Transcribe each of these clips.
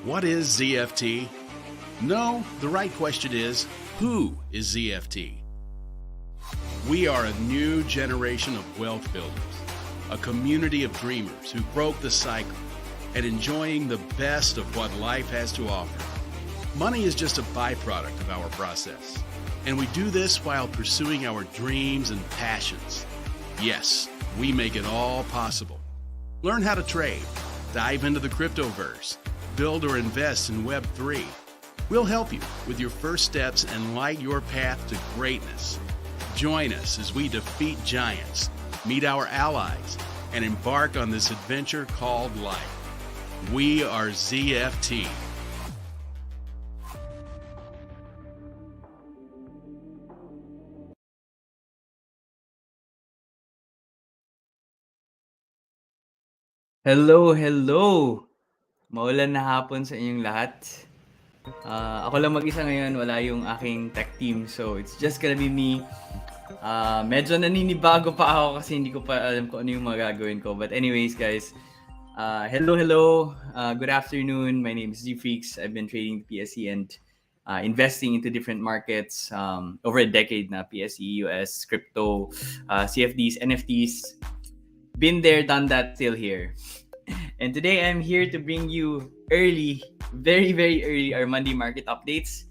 What is ZFT? No, the right question is, who is ZFT? We are a new generation of wealth builders, a community of dreamers who broke the cycle and enjoying the best of what life has to offer. Money is just a byproduct of our process, and we do this while pursuing our dreams and passions. Yes, we make it all possible. Learn how to trade, dive into the cryptoverse, build or invest in Web3. We'll help you with your first steps and light your path to greatness. Join us as we defeat giants, meet our allies, and embark on this adventure called life. We are ZFT. Hello! Maulan na hapon sa inyong lahat. Ako lang mag-isa ngayon, wala yung aking tech team. So, it's just gonna be me. Medyo naninibago pa ako kasi hindi ko pa alam kung ano yung magagawin ko. But anyways, guys, hello. Good afternoon. My name is Zeefreaks. I've been trading the PSE and investing into different markets over a decade na. PSE, US, crypto, CFDs, NFTs. Been there, done that, still here. And today I'm here to bring you early, very early, our Monday market updates.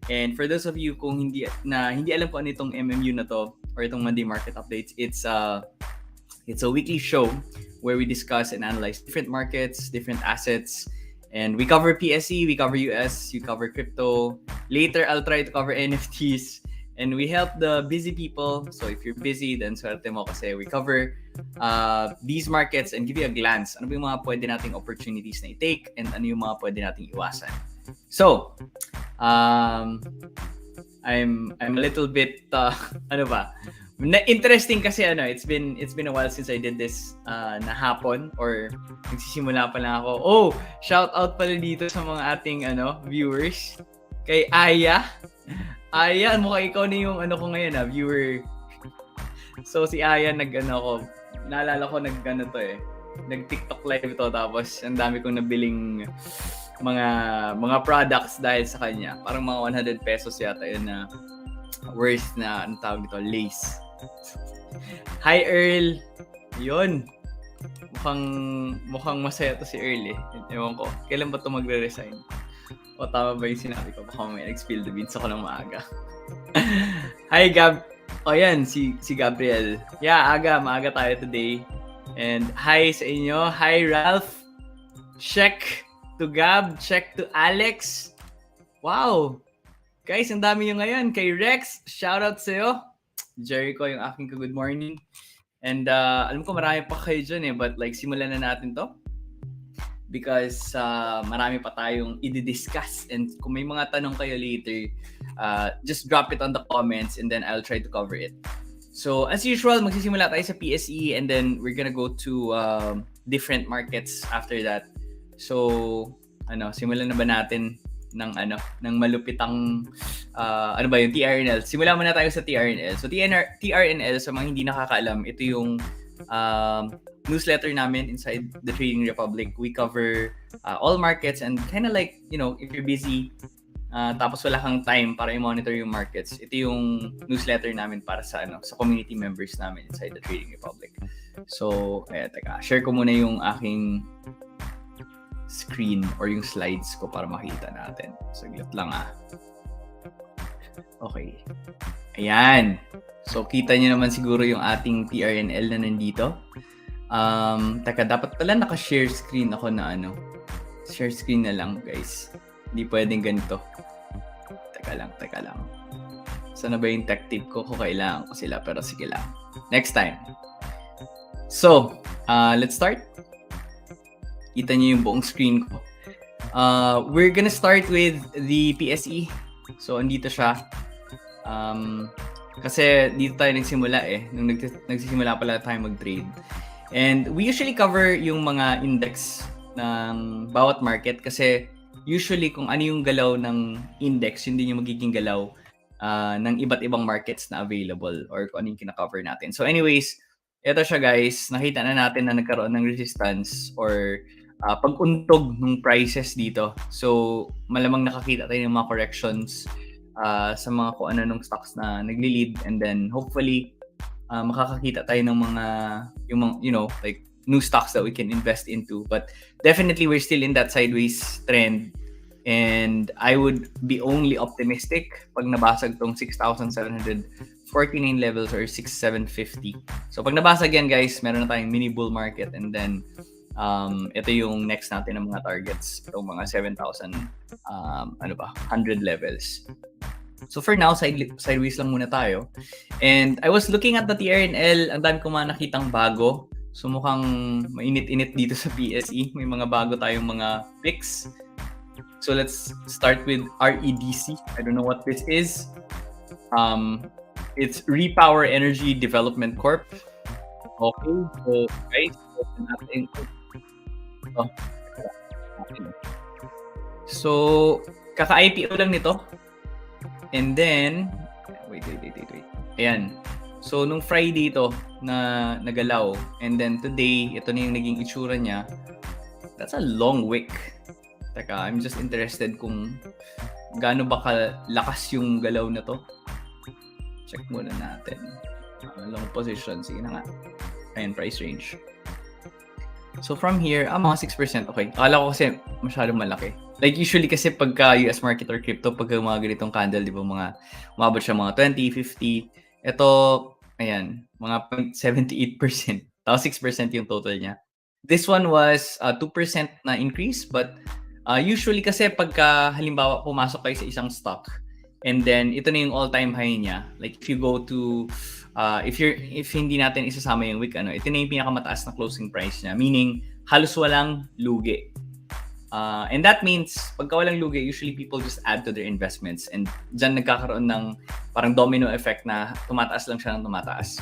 And for those of you kung hindi alam kung ano itong MMU na to or itong Monday market updates, it's a weekly show where we discuss and analyze different markets, different assets, and we cover PSE, we cover US, we cover crypto. Later I'll try to cover NFTs. And we help the busy people. So if you're busy, then swerte mo kasi we cover these markets and give you a glance. Ano ba yung mga pwede nating opportunities na i-take and ano yung mga pwede nating iwasan. So, I'm a little bit interesting kasi it's been a while since I did this na hapon or nagsisimula pa lang ako. Oh, shout out pala dito sa mga ating viewers. Kay Aya, mukha ikaw na yung ko ngayon viewer. So si Aya naalala ko nag-TikTok live ito tapos ang dami kong nabiling mga products dahil sa kanya. Parang mga 100 pesos yata yun na worth na ang tawag dito, lace. Hi Earl. Yun. Mukhang masaya to si Earl eh. Ewan ko, kailan ba to magre-resign? O tama ba yung sinabi ko? Baka may nag-spill the beans ako ng maaga. Hi Gab. O yan, si Gabriel. Yeah, maaga tayo today. And hi sa inyo. Hi Ralph. Check to Gab. Check to Alex. Wow. Guys, ang dami nyo ngayon. Kay Rex, shoutout sa'yo. Jericho, yung aking good morning. And alam ko marami pa kayo dyan eh. But simulan na natin to. Because marami pa tayong i-discuss. And kung may mga tanong kayo later, just drop it on the comments and then I'll try to cover it. So as usual, magsisimula tayo sa PSE and then we're gonna go to different markets after that. So simulan na ba natin ng malupitang yung TRNL? Simulan muna tayo sa TRNL. So TRNL, sa mga hindi nakakaalam, ito yung newsletter namin inside the Trading Republic. We cover all markets and kind of if you're busy tapos wala kang time para i-monitor yung markets, ito yung newsletter namin para sa community members namin inside the Trading Republic. So, share ko muna yung aking screen or yung slides ko para makita natin. Saglit lang Okay. Ayan. So, kita nyo naman siguro yung ating TRNL na nandito. Dapat pala naka-share screen ako na Share screen na lang, guys. Hindi pwedeng ganito. Teka lang. Sana ba yung tech tip ko? Kung kailangan ko sila, pero sige lang. Next time. So, let's start. Kita niyo yung buong screen ko. We're gonna start with the PSE. So, andito siya. Kasi dito tayo nagsimula nung nagsisimula pala tayo mag-trade. And we usually cover yung mga index ng bawat market kasi usually kung ano yung galaw ng index, yun din yung magiging galaw ng iba't ibang markets na available or kung ano yung kina-cover natin. So anyways, ito siya guys, nakita na natin na nagkaroon ng resistance or pag-untog ng prices dito. So, malamang nakakita tayo ng mga corrections sa mga kung ano nung stocks na nagli-lead, and then hopefully makakakita tayo ng mga like new stocks that we can invest into. But definitely we're still in that sideways trend, and I would be only optimistic pag nabasag tong 6,749 levels or 6,750. So pag nabasag yan, guys, meron na tayong mini bull market, and then ito yung next natin ng mga targets, itong mga 7,000 100 levels. So for now, sideways lang muna tayo. And I was looking at the TRNL, ang dami ko mga nakitang bago. So mukhang mainit-init dito sa PSE. May mga bago tayong mga picks. So let's start with REDC. I don't know what this is. It's Repower Energy Development Corp. Okay, so guys, open natin. So, kaka-IPO lang nito. And then, wait. Ayan. So, nung Friday ito na nagalaw, and then today, ito na yung naging itsura niya. That's a long wick. Teka, I'm just interested kung gaano ba kalakas yung galaw na to. Check muna natin. Long position. Sige na nga. Ayan, price range. So, from here, mga 6%. Okay. Akala ko kasi masyadong malaki. Like usually kasi pagka US market or crypto, pagka mga ganitong candle, di ba, umabot siya mga 20, 50. Ito, ayan, mga 0.78%. Tapos 6% yung total niya. This one was 2% na increase, but usually kasi pagka halimbawa pumasok kayo sa isang stock, and then ito na yung all-time high niya. Like if you go to, if hindi natin isasama yung week, ito na yung pinakamataas na closing price niya. Meaning, halos walang lugi. And that means, pagka walang lugi, usually people just add to their investments. And dyan nagkakaroon ng parang domino effect na tumataas lang siya ng tumataas.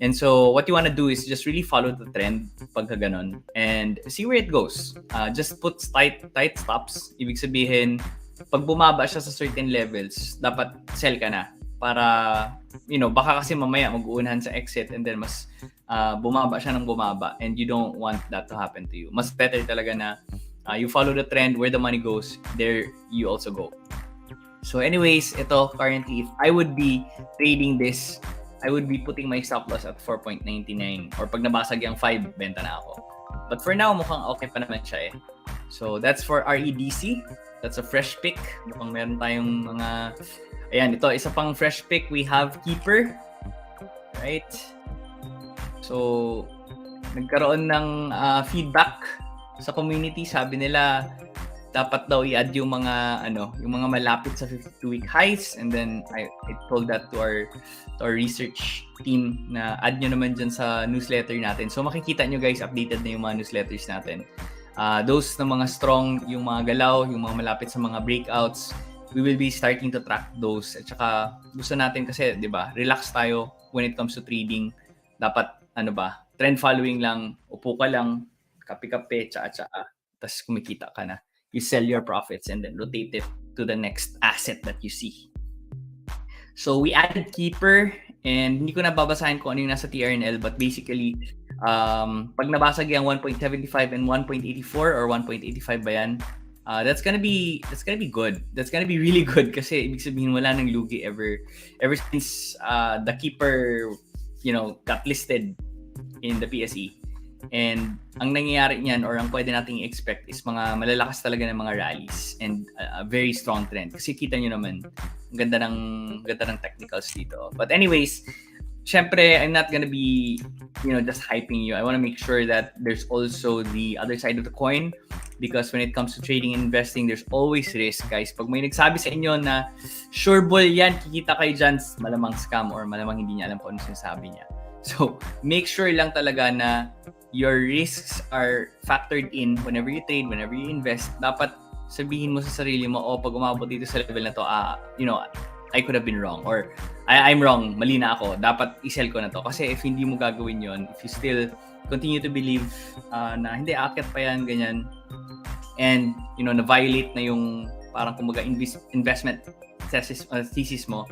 And so, what you want to do is just really follow the trend pagka ganon. And see where it goes. Just put tight stops. Ibig sabihin, pag bumaba siya sa certain levels, dapat sell ka na. Para, baka kasi mamaya mag-uunahan sa exit, and then mas bumaba siya ng bumaba. And you don't want that to happen to you. Mas better talaga na you follow the trend, where the money goes, there you also go. So anyways, ito currently, if I would be trading this, I would be putting my stop loss at 4.99. Or pag nabasag yung 5, benta na ako. But for now, mukhang okay pa naman siya eh. So that's for REDC. That's a fresh pick. Mukhang meron tayong mga... Ayan, ito, isa pang fresh pick. We have Keeper. Right? So, nagkaroon ng feedback sa community. Sabi nila dapat daw i-add yung mga malapit sa 52-week highs, and then I told that to our research team na add nyo naman dyan sa newsletter natin. So makikita nyo guys, updated na yung mga newsletters natin. Those na mga strong, yung mga galaw, yung mga malapit sa mga breakouts, we will be starting to track those. At saka gusto natin kasi, 'di ba, relax tayo when it comes to trading. Dapat trend following lang, upo ka lang, kape-kape, tsaa-tsaa, tapos kumikita ka na. You sell your profits and then rotate it to the next asset that you see. So we added Keeper, and hindi ko na babasahin kung ano yung nasa TRNL, but basically, pag nabasag yung 1.75 and 1.84 or 1.85 ba yan, that's gonna be good. That's gonna be really good kasi ibig sabihin wala nang lugi ever since the Keeper, got listed in the PSE. And ang nangyayari niyan, or ang pwede nating i-expect, is mga malalakas talaga ng mga rallies and a very strong trend. Kasi kita nyo naman, ang ganda ng technicals dito. But anyways, syempre, I'm not gonna be, just hyping you. I want to make sure that there's also the other side of the coin, because when it comes to trading and investing, there's always risk, guys. Pag may nagsabi sa inyo na sure ball yan, kikita kayo dyan, malamang scam or malamang hindi niya alam kung ano sinasabi niya. So, make sure lang talaga na your risks are factored in whenever you trade, whenever you invest. Dapat sabihin mo sa sarili mo, pag umabot dito sa level na to, I could have been wrong, or I'm wrong, mali na ako, dapat i-sell ko na to. Kasi if hindi mo gagawin yon, if you still continue to believe na hindi, aakyat pa yan, ganyan, and na-violate na yung parang kumbaga investment thesis mo,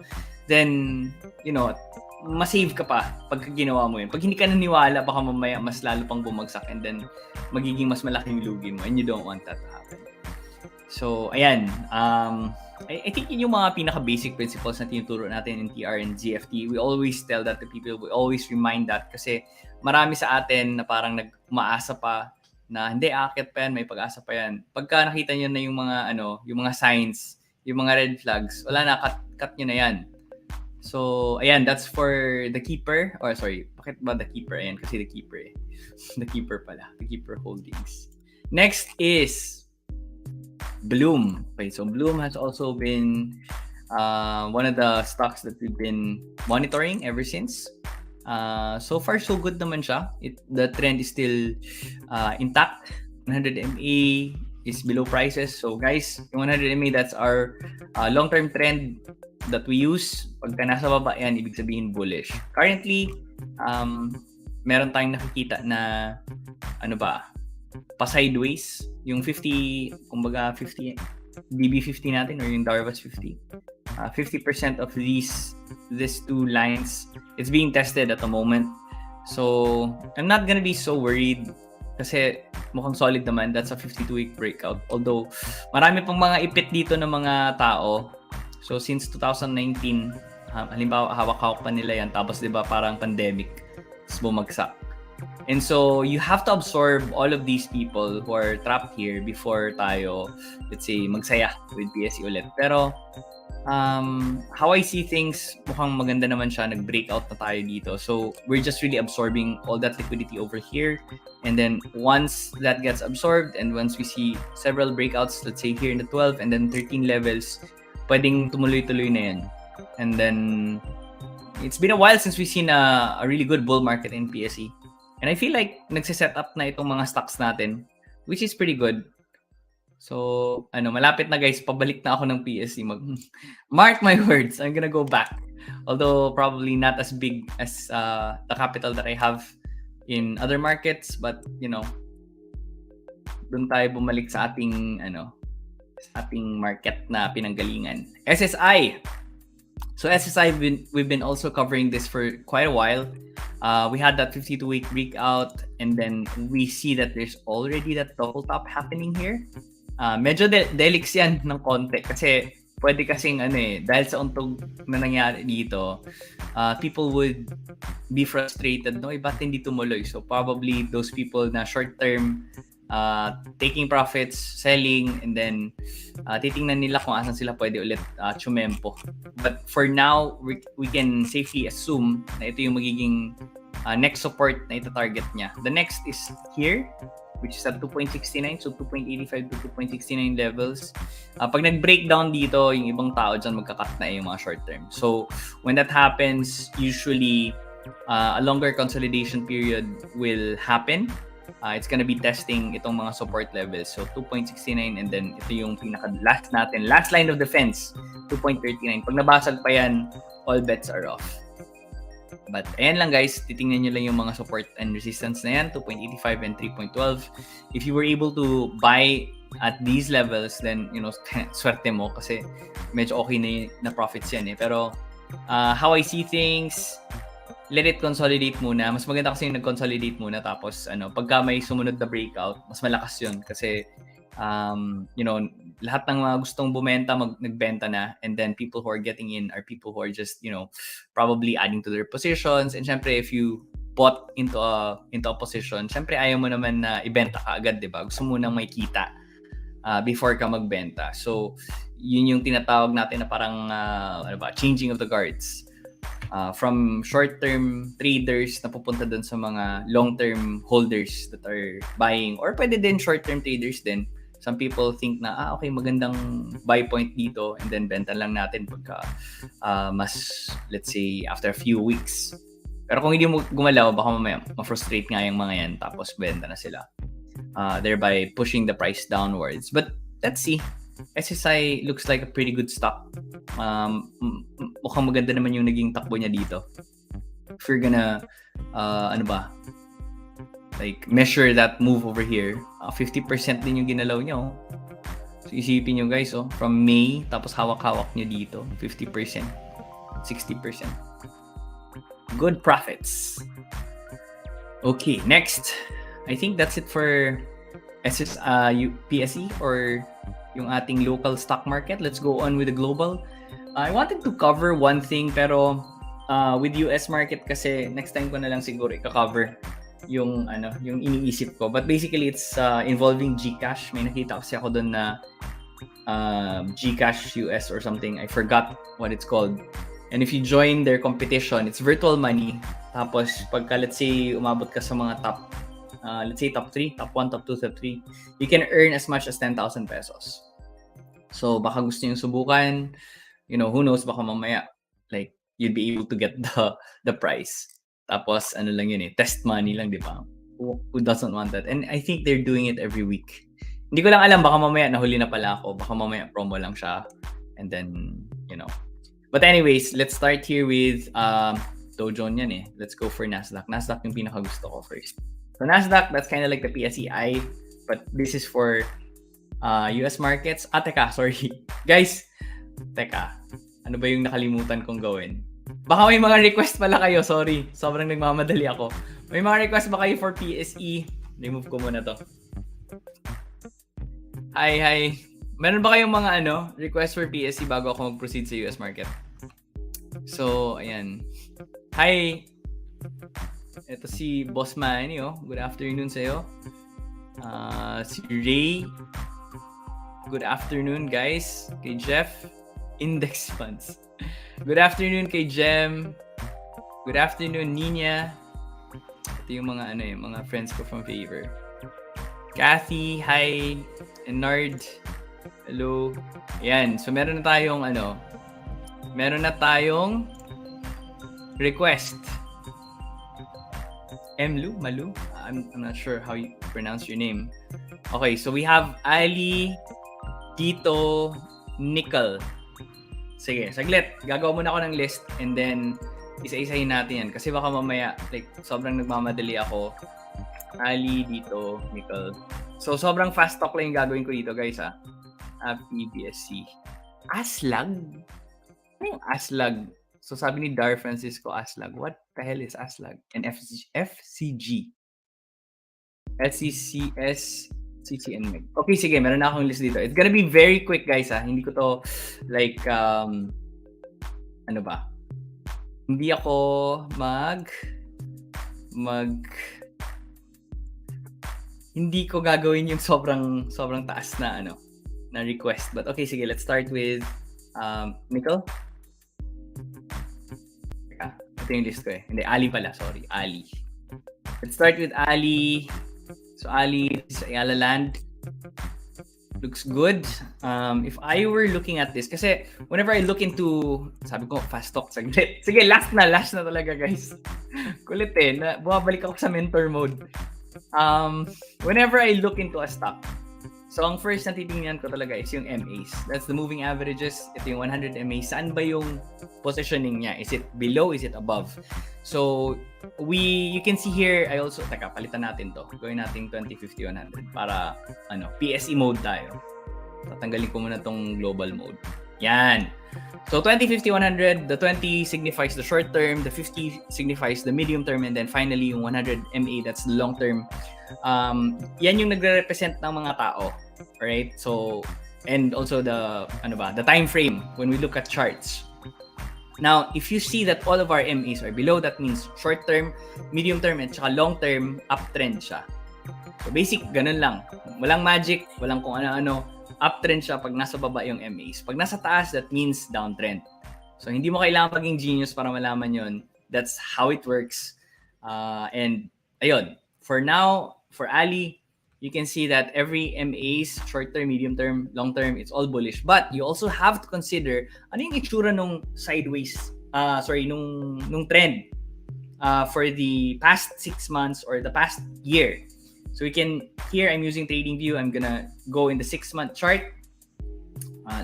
then masave ka pa pag ginawa mo yun. Pag hindi ka naniwala, baka mamaya mas lalo pang bumagsak and then magiging mas malaking lugi mo and you don't want that to happen. So, ayan. I think yun yung mga pinaka-basic principles na tinuturo natin in TR and ZFT. We always tell that to people. We always remind that kasi marami sa atin na parang umaasa pa na hindi, aakit pa yan, may pag-asa pa yan. Pagka nakita nyo na yung mga signs, yung mga red flags, wala na, cut nyo na yan. So, ayan, that's for the keeper. Or sorry, bakit ba the keeper? Ayan, kasi the keeper eh. The keeper pala. The keeper holdings. Next is Bloom. Okay, so Bloom has also been one of the stocks that we've been monitoring ever since. So far, so good naman siya. The trend is still intact. 100 MA is below prices. So guys, yung 100 MA, that's our long-term trend that we use. Pagka nasa baba yan, ibig sabihin bullish. Currently, meron tayong nakikita na pa-sideways. Yung 50, kumbaga 50, DB50 natin or yung Darvas 50. 50% of these two lines, it's being tested at the moment. So, I'm not gonna be so worried kasi mukhang solid naman. That's a 52-week breakout. Although, marami pang mga ipit dito ng mga tao. So, since 2019, halimbawa, hawak-hawak pa nila yan. Tapos, di ba, parang pandemic. Bumagsak. And so, you have to absorb all of these people who are trapped here before tayo, let's say, magsaya with PSE ulit. Pero, how I see things, mukhang maganda naman siya. Nag-breakout na tayo dito. So, we're just really absorbing all that liquidity over here. And then, once that gets absorbed, and once we see several breakouts, let's say here in the 12 and then 13 levels, pwedeng tumuloy-tuloy na yan. And then, it's been a while since we've seen a really good bull market in PSE. And I feel like nagsiset up na itong mga stocks natin, which is pretty good. So, malapit na guys, pabalik na ako ng PSE. Mark my words, I'm gonna go back. Although probably not as big as the capital that I have in other markets, but doon tayo bumalik sa ating market na pinanggalingan. SSI. So SSI, we've been also covering this for quite a while. We had that 52-week breakout, and then we see that there's already that double top happening here. Medyo delix yan ng konti kasi pwede kasing dahil sa untog na nangyari dito, people would be frustrated, ba't hindi tumuloy? So probably those people na short term, taking profits, selling, and then titingnan nila kung asan sila pwede ulit tsumempo. But for now, we can safely assume na ito yung magiging next support na ita-target niya. The next is here, which is at 2.69, so 2.85 to 2.69 levels. Pag nag-breakdown dito, yung ibang tao dyan magkakat na yung mga short term. So when that happens, usually a longer consolidation period will happen. It's gonna be testing itong mga support levels. So 2.69, and then ito yung pinaka-last natin. Last line of defense, 2.39. Pag nabasag pa yan, all bets are off. But ayan lang guys, titingnan nyo lang yung mga support and resistance na yan, 2.85 and 3.12. If you were able to buy at these levels, then swerte mo kasi medyo okay na profits yan eh. Pero how I see things, let it consolidate muna. Mas maganda kasi yung nag-consolidate muna, tapos pagka may sumunod na breakout, mas malakas yun kasi lahat ng mga gustong bumenta nagbenta na, and then people who are getting in are people who are just probably adding to their positions. And syempre if you bought into a position, syempre ayaw mo naman na ibenta ka agad, di ba? Gusto mo nang may kita before ka magbenta. So yun yung tinatawag natin na parang changing of the guards. From short-term traders na pupunta dun sa mga long-term holders that are buying, or pwede din short-term traders din. Some people think na, okay, magandang buy point dito, and then benta lang natin pagka let's say, after a few weeks. Pero kung hindi mo gumalaw, baka mamaya ma-frustrate nga yung mga yan, tapos benta na sila. Thereby pushing the price downwards. But let's see. SSI looks like a pretty good stock. Mukhang maganda naman yung naging takbo niya dito. If you're gonna measure that move over here, 50% din yung ginalaw niya. So isipin nyo guys, from May, tapos hawak-hawak niya dito, 50%, 60%. good profits. Okay, next. I think that's it for PSE or yung ating local stock market. Let's go on with the global. I wanted to cover one thing pero with US market kasi next time ko na lang siguro i-cover yung yung iniisip ko. But basically it's involving GCash. May nakita kasi ako doon na GCash US or something. I forgot what it's called. And if you join their competition, it's virtual money. Tapos pagka let's say umabot ka sa mga top let's say top 3, top 1, top 2, top 3, you can earn as much as 10,000 pesos. So baka gusto niyo subukan, who knows, baka mamaya like you'd be able to get the prize. Tapos ano lang yun test money lang, di ba? Who doesn't want that? And I think they're doing it every week. Hindi ko lang alam, baka mamaya nahuli na pala ako, baka mamaya promo lang siya. And then, But anyways, let's start here with Dow Jones yan Let's go for Nasdaq. Nasdaq yung pinaka gusto ko first. So Nasdaq, that's kind of like the PSEI, but this is for US markets. Teka, sorry. Guys, ano ba yung nakalimutan kong gawin? Baka may mga request pala kayo, sorry. Sobrang nagmamadali ako. May mga request ba kayo for PSE? Remove ko muna to. Hi. Meron ba kayong mga request for PSE bago ako mag-proceed sa US market? So, ayan. Hi! Ito si Boss Manny, Good afternoon sa'yo. Si Ray. Good afternoon, guys. Kay Jeff. Index funds. Good afternoon kay Jem. Good afternoon, Nina. Ito yung mga mga friends ko from Favor. Kathy, hi. Enard. Hello. Ayan. So, meron na tayong request. Malu? I'm not sure how you pronounce your name. Okay, so we have Ali, Tito, Nickel. Sige, saglit. Gagawa muna ako ng list and then isa-isahin natin yan. Kasi baka mamaya, like, sobrang nagmamadali ako. Ali, Dito, Nickel. So, sobrang fast talk lang yung gagawin ko dito, guys, PBSC. Aslag? Ano yung Aslag? So, sabi ni Dar Francisco, Aslag. What the hell is Aslag? And FCG. SCCS, CCN. Okay, sige. Meron na akong list dito. It's gonna be very quick, guys, Hindi ko to, like, Hindi ako hindi ko gagawin yung sobrang taas na, na request. But okay, sige. Let's start with, Nickel. Ito yung list ko Hindi, Ali pala. Sorry, Ali. Let's start with Ali. So, Ali is Ayala Land. Looks good. If I were looking at this, kasi whenever I look into, sabi ko, fast talk, saglit. Sige, last na talaga, guys. Kulit bumabalik ako sa mentor mode. Whenever I look into a stock, so ang first na titingnan ko talaga is yung MAs. That's the moving averages. Ito yung 100 MAs. Saan ba yung positioning niya? Is it below? Is it above? So, you can see here, I also, palitan natin to. Gawin natin 20-50-100 para, PSE mode tayo. Tatanggalin ko muna tong global mode. Yan. So, 20-50-100, the 20 signifies the short term, the 50 signifies the medium term, and then finally, yung 100 MA, that's the long term. Yan yung nagre-represent ng mga tao. Right? So, and also the time frame when we look at charts. Now, if you see that all of our MAs are below, that means short term, medium term, and saka long term, uptrend siya. So, basic, ganun lang. Walang magic, walang kung ano-ano. Uptrend siya pag nasa baba yung MAs. Pag nasa taas, that means downtrend. So, hindi mo kailangan maging genius para malaman yon. That's how it works. And, ayun. For now, for Ali, you can see that every MAs, short term, medium term, long term, it's all bullish. But you also have to consider ano yung itsura nung sideways, nung trend for the past 6 months or the past year. So here I'm using TradingView. I'm gonna go in the 6-month chart.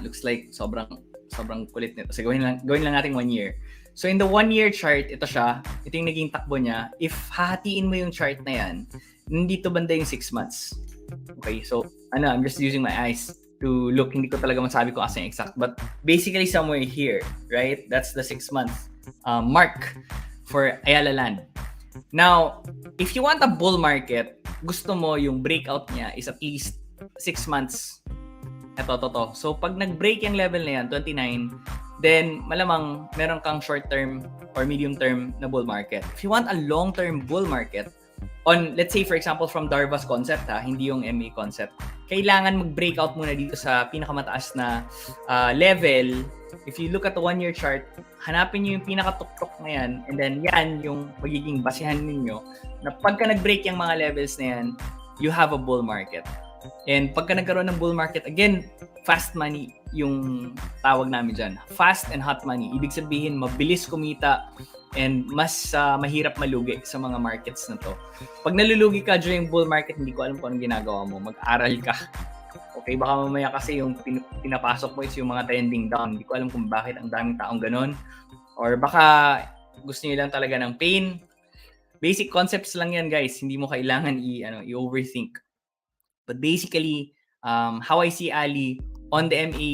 Looks like sobrang kulit nito. So gawin lang natin 1 year. So in the 1-year chart, ito siya. Ito yung naging takbo niya. If hahatiin mo yung chart na yan, nandito banda yung 6 months. Okay, so I'm just using my eyes to look. Hindi ko talaga masabi kung asa yung exact. But basically somewhere here, right? That's the 6 month mark. for Ayala Land. Now, if you want a bull market, gusto mo yung breakout niya is at least 6 months. Ito. So, pag nag-break yung level na yan, 29, then malamang meron kang short-term or medium-term na bull market. If you want a long-term bull market, on, let's say, for example, from Darva's concept, hindi yung MA concept, kailangan mag-breakout muna dito sa pinakamataas na level. If you look at the 1-year chart, hanapin nyo yung pinakatuktok na yan, and then yan yung magiging basihan ninyo na pagka nag-break yung mga levels na yan, you have a bull market. And pagka nagkaroon ng bull market, again, fast money yung tawag namin dyan. Fast and hot money. Ibig sabihin, mabilis kumita and mas mahirap malugi sa mga markets na to. Pag nalulugi ka during bull market, hindi ko alam kung anong ginagawa mo. Mag-aral ka. Okay, baka mamaya kasi yung pinapasok mo is yung mga trending down. Hindi ko alam kung bakit ang daming taong ganon. Or baka gusto niyo lang talaga ng pain. Basic concepts lang yan, guys. Hindi mo kailangan i-overthink. But basically, how I see Ali on the MA,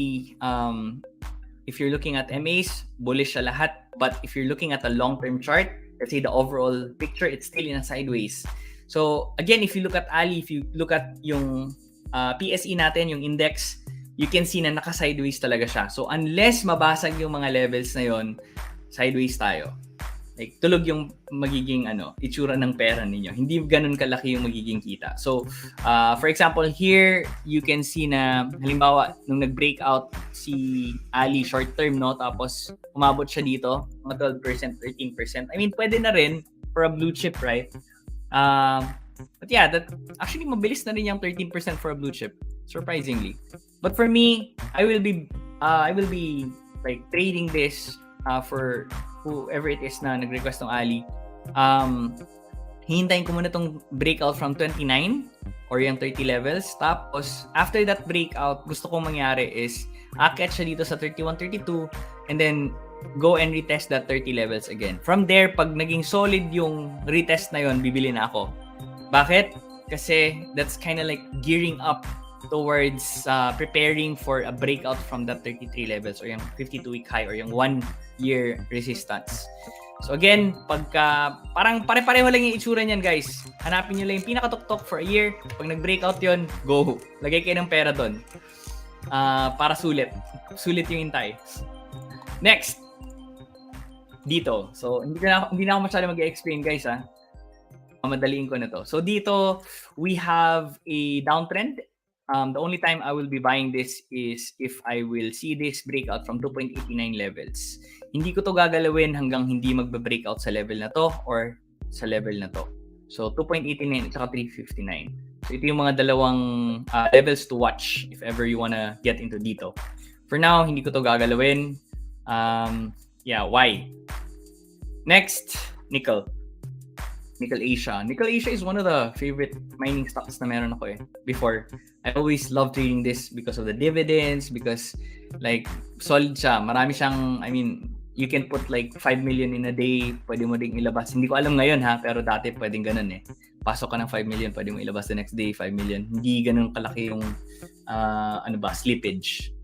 if you're looking at MAs, bullish siya lahat. But if you're looking at a long-term chart, let's say the overall picture, it's still in a sideways. So again, if you look at Ali, if you look at yung PSE natin, yung index, you can see na naka-sideways talaga siya. So unless mabasag yung mga levels na yon, sideways tayo. Like, tulog yung magiging itsura ng pera ninyo. Hindi ganun kalaki yung magiging kita. So, for example, here, you can see na, halimbawa, nung nag-breakout si Ali short term, no? Tapos, umabot siya dito, mga 12%, 13%. I mean, pwede na rin for a blue chip, right? But yeah, that actually, mabilis na rin yung 13% for a blue chip, surprisingly. But for me, I will be like trading this for whoever it is na nag-request ng Ali. Hihintayin ko muna tong breakout from 29 or yung 30 levels. Tapos, after that breakout, gusto kong mangyari is aakyat siya dito sa 31, 32 and then go and retest that 30 levels again. From there, pag naging solid yung retest na yon, bibili na ako. Bakit? Kasi that's kind of like gearing up towards preparing for a breakout from that 33 levels or yung 52-week high or yung 1-year resistance. So again, pagka parang pare-pareho lang yung itsura niyan, guys. Hanapin niyo lang yung pinakatuktok for a year. Pag nag-breakout yon, go. Lagay kayo ng pera doon. Para sulit. Sulit yung hintay. Next. Dito. So hindi na ako masyado mag-explain, guys, Madaliin ko na to. So dito, we have a downtrend. The only time I will be buying this is if I will see this breakout from 2.89 levels. Hindi ko to gagalawin hanggang hindi magbe-breakout sa level na to or sa level na to. So 2.89 at saka 359. So ito yung mga dalawang levels to watch if ever you wanna get into dito. For now, hindi ko to gagalawin. Why? Next, nickel. Nickel Asia. Nickel Asia is one of the favorite mining stocks na meron ako before. I always love trading this because of the dividends, because like solid siya. Marami siyang, I mean, you can put like 5 million in a day, pwede mo ding ilabas. Hindi ko alam ngayon pero dati pwedeng ganun Pasok ka ng 5 million, pwede mo ilabas the next day 5 million. Hindi ganun kalaki yung slippage.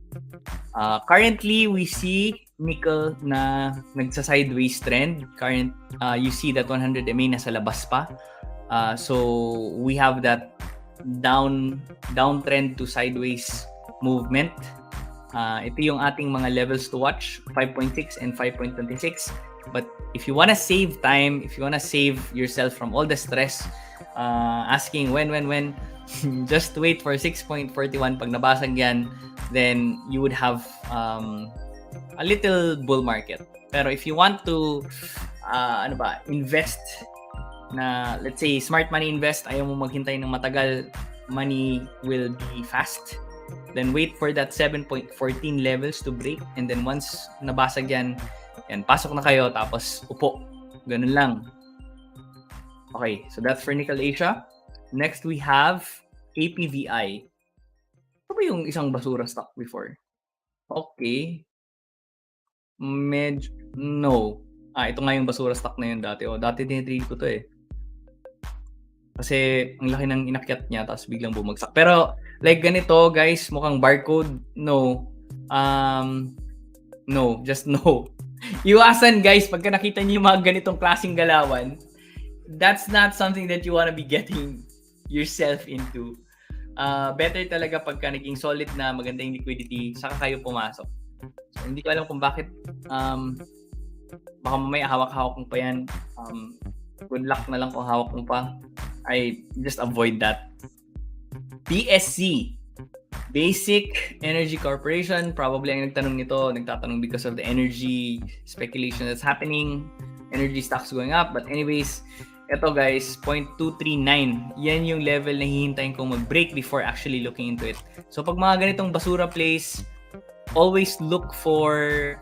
Currently, we see nickel na nagsa-sideways trend. You see that 100 MA nasa labas pa. So we have that downtrend to sideways movement. Ito yung ating mga levels to watch, 5.6 and 5.26. But if you wanna save time, if you wanna save yourself from all the stress, asking when, just wait for 6.41. Pag nabasag yan, then you would have a little bull market. Pero if you want to invest na, let's say, smart money invest, ayaw mo maghintay ng matagal, money will be fast, then wait for that 7.14 levels to break, and then once nabasag yan, pasok na kayo, tapos upo. Ganun lang. Okay, so that's for Nickel Asia. Next, we have APVI. Ito ba yung isang basura stock before? Okay. No. Ito nga yung basura stock na yun dati. Dati tinitrade ko to Kasi ang laki ng inakyat niya, tapos biglang bumagsak. Pero like ganito, guys, mukhang barcode. No. No, just no. Iwasan guys, pagka nakita niyo yung mga ganitong klaseng galawan, that's not something that you wanna be getting yourself into. Better talaga pagka naging solid na maganda yung liquidity, saka kayo pumasok. So, hindi ko alam kung bakit baka mamaya hawak-hawak mo pa yan. Good luck na lang kung hawak mo pa. I just avoid that. BSC, Basic Energy Corporation, probably ang nagtatanong because of the energy speculation that's happening, energy stocks going up. But anyways, ito guys, 0.239. Yan yung level na hihintayin kong mag-break before actually looking into it. So pag mga ganitong basura plays, always look for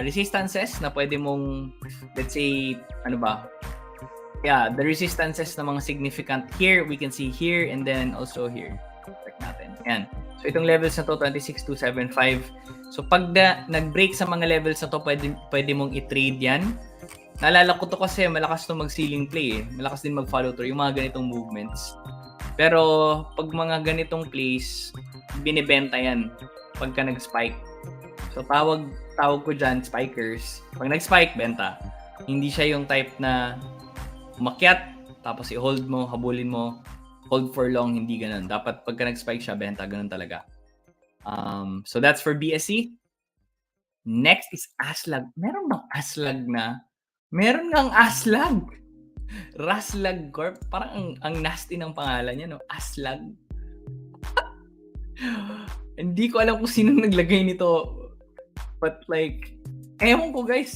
resistances na pwede mong, let's say, the resistances na mga significant here, we can see here and then also here. Check natin. Yan. So itong levels na to, 26,275. So pag nag-break sa mga levels na to, pwede mong i-trade yan. Naalala ko to kasi malakas to mag-ceiling play eh. Malakas din mag-follow through yung mga ganitong movements. Pero pag mga ganitong plays, binibenta yan pagka nag-spike. So tawag ko dyan, spikers. Pag nag-spike, benta. Hindi siya yung type na umakyat, tapos i-hold mo, habulin mo, hold for long, hindi ganun. Dapat pagka nag-spike siya, benta, ganun talaga. So that's for BSC. Next is Aslag. Meron bang Aslag na? Meron ngang Aslag. Raslag Corp. Parang ang nasty ng pangalan niya, no? Aslag. Hindi ko alam kung sino naglagay nito. But like, ewan ko guys,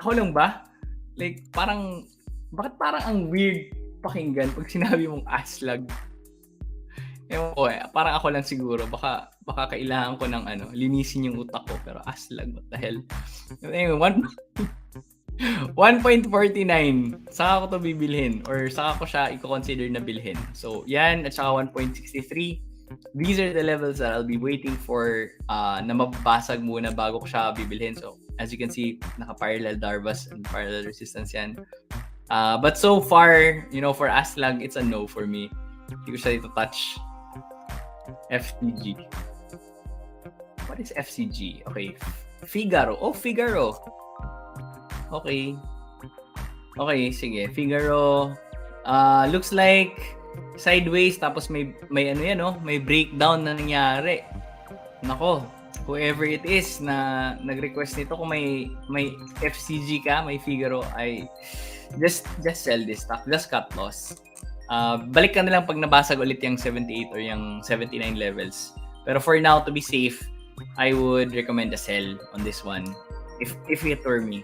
ako lang ba? Like, bakit parang ang weird pakinggan pag sinabi mong Aslag? Ewan ko eh, parang ako lang siguro. Baka kailangan ko ng linisin yung utak ko. Pero Aslag, what the hell? Anyway, 1.49. Saka ko to bibilhin or saka ko siya i-consider na bilhin. So, yan at saka 1.63. These are the levels that I'll be waiting for na mababasag muna bago ko siya bibilhin. So, as you can see, naka-parallel Darvas and parallel resistance yan. But so far, for Aslag, it's a no for me. Hindi ko siya dito touch. FCG. What is FCG? Okay. Figaro. Oh, Figaro. Okay. Okay, sige. Figaro. Looks like sideways tapos may may breakdown na nangyari. Nako, whoever it is na nag-request nito, kung may FCG ka, may Figaro, ay just sell this stock, just cut loss. Balik ka na lang pag nabasag ulit yung 78 or yung 79 levels. Pero for now, to be safe, I would recommend a sell on this one if it were me.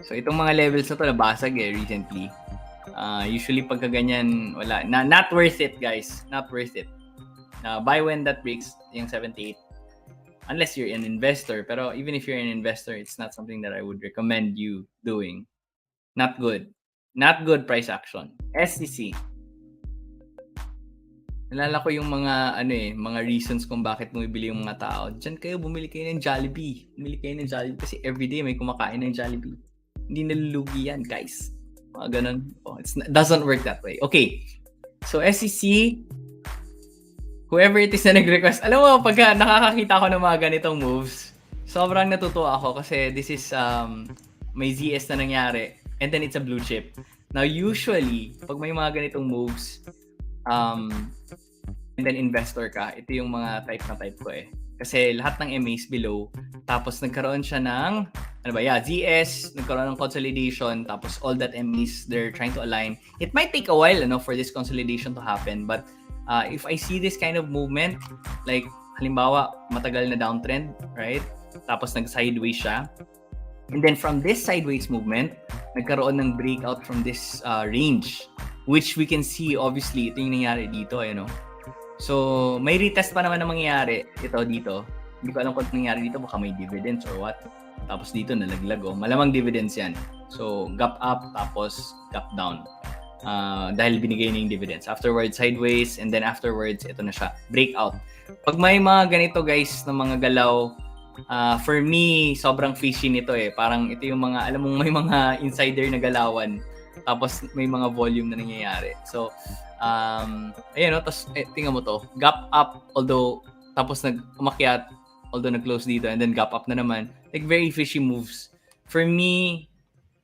So itong mga levels na to nabasag recently. Usually pagka ganyan, wala. Not worth it, guys. Not worth it. Buy when that breaks yung 78. Unless you're an investor. Pero even if you're an investor, it's not something that I would recommend you doing. Not good. Not good price action. SCC. Nalala ko yung mga mga reasons kung bakit bumibili yung mga tao. Diyan kayo, bumili kayo ng Jollibee. Bumili kayo ng Jollibee kasi everyday may kumakain ng Jollibee. Hindi nalulugi yan, guys. Mga ganun. Oh, it doesn't work that way. Okay. So, SEC, whoever it is na nag-request, alam mo, pagka nakakakita ko ng mga ganitong moves, sobrang natutuwa ako kasi this is, may ZS na nangyari and then it's a blue chip. Now, usually, pag may mga ganitong moves, and then investor ka, ito yung mga type ko eh. Kasi lahat ng MAs below, tapos nagkaroon siya ng, ZS, nagkaroon ng consolidation, tapos all that MAs, they're trying to align. It might take a while, for this consolidation to happen, but if I see this kind of movement, like, halimbawa, matagal na downtrend, right? Tapos nag-sideways siya. And then from this sideways movement, nagkaroon ng breakout from this range, which we can see, obviously, ito yung nangyari dito, So, may retest pa naman na mangyayari dito. Hindi ko alam kung nangyari dito, baka may dividends or what. Tapos dito nalaglag, malamang dividends yan. So, gap up, tapos gap down. Dahil binigay na yung dividends. Afterwards, sideways, and then afterwards, ito na siya, breakout. Pag may mga ganito guys, na mga galaw, for me, sobrang fishy nito Parang ito yung mga, alam mong may mga insider na galawan. Tapos may mga volume na nangyayari. So, tapos tingnan mo to, gap up, although tapos umakyat, although nag-close dito, and then gap up na naman. Like very fishy moves for me,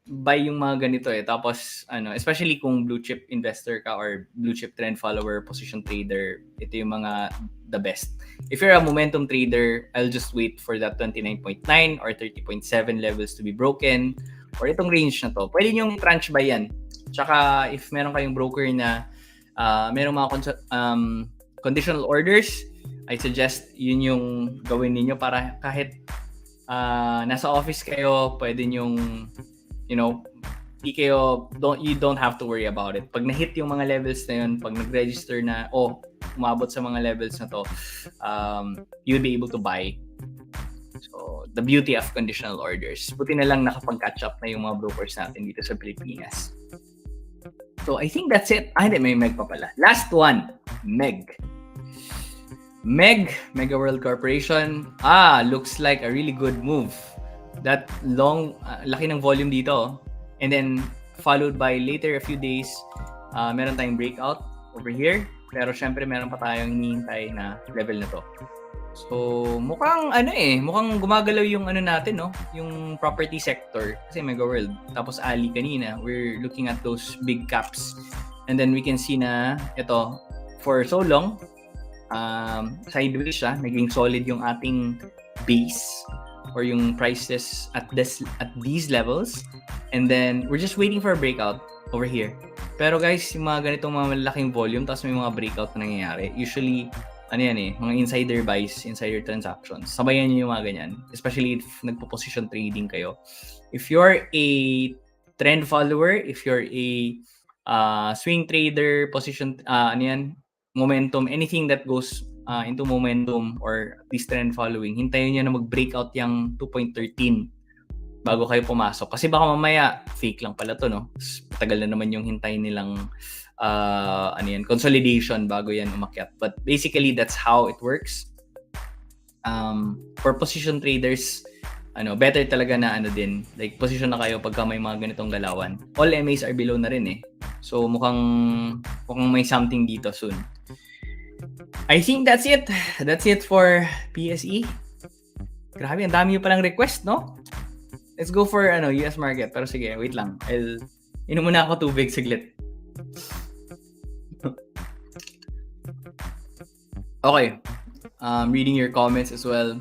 buy yung mga ganito eh. Tapos, especially kung blue chip investor ka or blue chip trend follower, position trader, ito yung mga the best. If you're a momentum trader, I'll just wait for that 29.9 or 30.7 levels to be broken or itong range na to. Pwede nyo tranche buy yan. Tsaka, if meron kayong broker na merong mga conditional orders, I suggest yun yung gawin ninyo para kahit nasa office kayo, pwede nyong you don't have to worry about it. Pag na-hit yung mga levels na yun, pag nag-register na, umabot sa mga levels na to, you'll be able to buy. So, the beauty of conditional orders. Buti na lang nakapag-catch up na yung mga brokers natin dito sa Pilipinas. So, I think that's it. Hindi, may Meg pa pala. Last one, Meg. Mega World Corporation. Looks like a really good move. That laki ng volume dito. And then, followed by later a few days, meron tayong breakout over here. Pero syempre, meron pa tayong hinihintay na level na to. So, mukhang gumagalaw yung natin, no? Yung property sector. Kasi Mega World. Tapos Ali kanina, we're looking at those big caps. And then we can see na ito, for so long, sideways siya, naging solid yung ating base or yung prices at these levels, and then we're just waiting for a breakout over here. Pero guys, yung mga ganitong mga malaking volume tapos may mga breakout na nangyayari, usually mga insider buys, insider transactions, sabayan nyo yung mga ganyan, especially if nagpo-position trading kayo. If you're a trend follower, if you're a swing trader, position momentum, anything that goes into momentum or this trend following, hintayin nyo na mag-breakout yung 2.13 bago kayo pumasok. Kasi baka mamaya, fake lang pala to, no? Tagal na naman yung hintayin nilang consolidation bago yan umakyat. But basically, that's how it works. For position traders, better talaga na like position na kayo pagka may mga ganitong galawan. All MAs are below na rin eh. So mukhang may something dito soon. I think that's it. That's it for PSE. Grabe, ang dami yung palang request, no? Let's go for US market. Pero sige, wait lang. Inom muna ako tubig saglit. Okay. Reading your comments as well.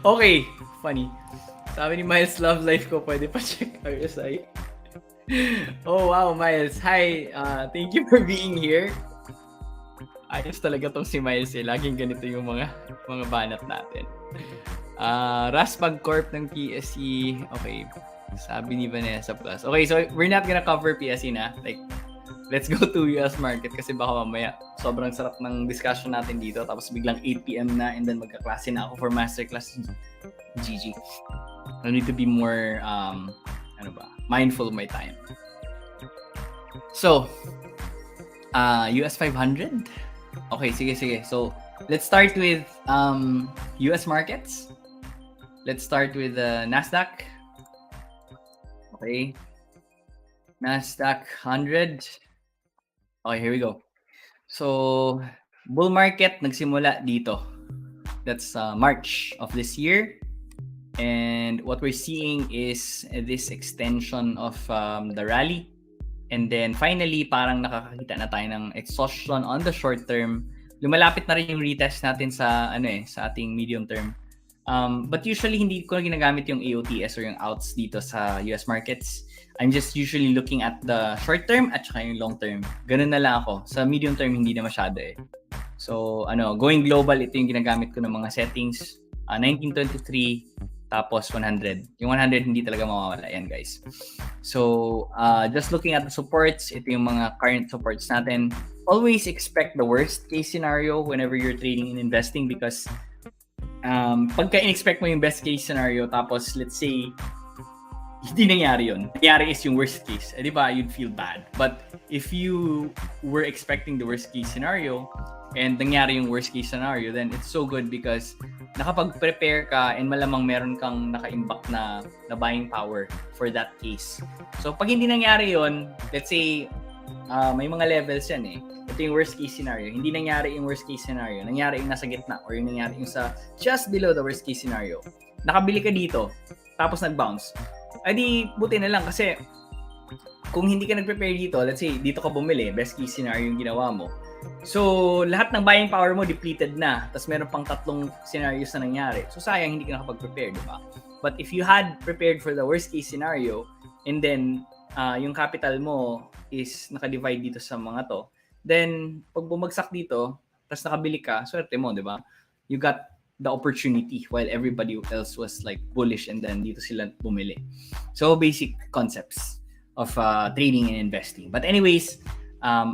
Okay, funny. Sabi ni Miles, love life ko, pwede pa check RSI. Oh wow, Miles. Hi, thank you for being here. Ayos talaga tong si Miles eh. Laging ganito yung mga banat natin. Raspag Corp ng PSE. Okay. Sabi ni Vanessa Plus. Okay, so we're not gonna cover PSE na. Like, let's go to US market kasi baka mamaya sobrang sarap ng discussion natin dito. Tapos biglang 8 p.m. na and then magkaklase na ako for masterclass. GG. I need to be more, mindful of my time. So, US 500? Okay, sige. So, let's start with US markets. Let's start with Nasdaq. Okay. Nasdaq 100. Okay, here we go. So, bull market nagsimula dito. That's March of this year. And what we're seeing is this extension of the rally. And then finally, parang nakakakita na tayo ng exhaustion on the short term. Lumalapit na rin yung retest natin sa sa ating medium term. But usually hindi ko na ginagamit yung AOTS or yung outs dito sa US markets. I'm just usually looking at the short term at saka yung long term. Ganun na lang ako. Sa medium term hindi na masyado eh. So going global, ito yung ginagamit ko ng mga settings. 1923 tapos 100. Yung 100 hindi talaga mawawala yan, guys. So, just looking at the supports, ito yung mga current supports natin. Always expect the worst case scenario whenever you're trading and investing because pagka in-expect mo yung best case scenario tapos let's say hindi nangyari yun. Nangyari is yung worst case. Di ba? You'd feel bad. But if you were expecting the worst case scenario and nangyari yung worst case scenario, then it's so good because nakapag-prepare ka and malamang meron kang naka-imbak na buying power for that case. So, pag hindi nangyari yon, let's say, may mga levels yan eh. Ito yung worst case scenario. Hindi nangyari yung worst case scenario. Nangyari yung nasa gitna or yung nangyari yung sa just below the worst case scenario. Nakabili ka dito. tapos nag-bounce. Ay di, buti na lang kasi kung hindi ka nag-prepare dito, let's say, dito ka bumili, best case scenario yung ginawa mo. So, lahat ng buying power mo depleted na. Tapos meron pang 3 scenarios na nangyari. So, sayang hindi ka nakapag-prepare, di ba? But if you had prepared for the worst case scenario, and then yung capital mo is naka-divide dito sa mga to, then pag bumagsak dito, tapos nakabili ka, swerte mo, di ba? You got the opportunity while everybody else was like bullish and then dito sila bumili. So, basic concepts of trading and investing. But anyways,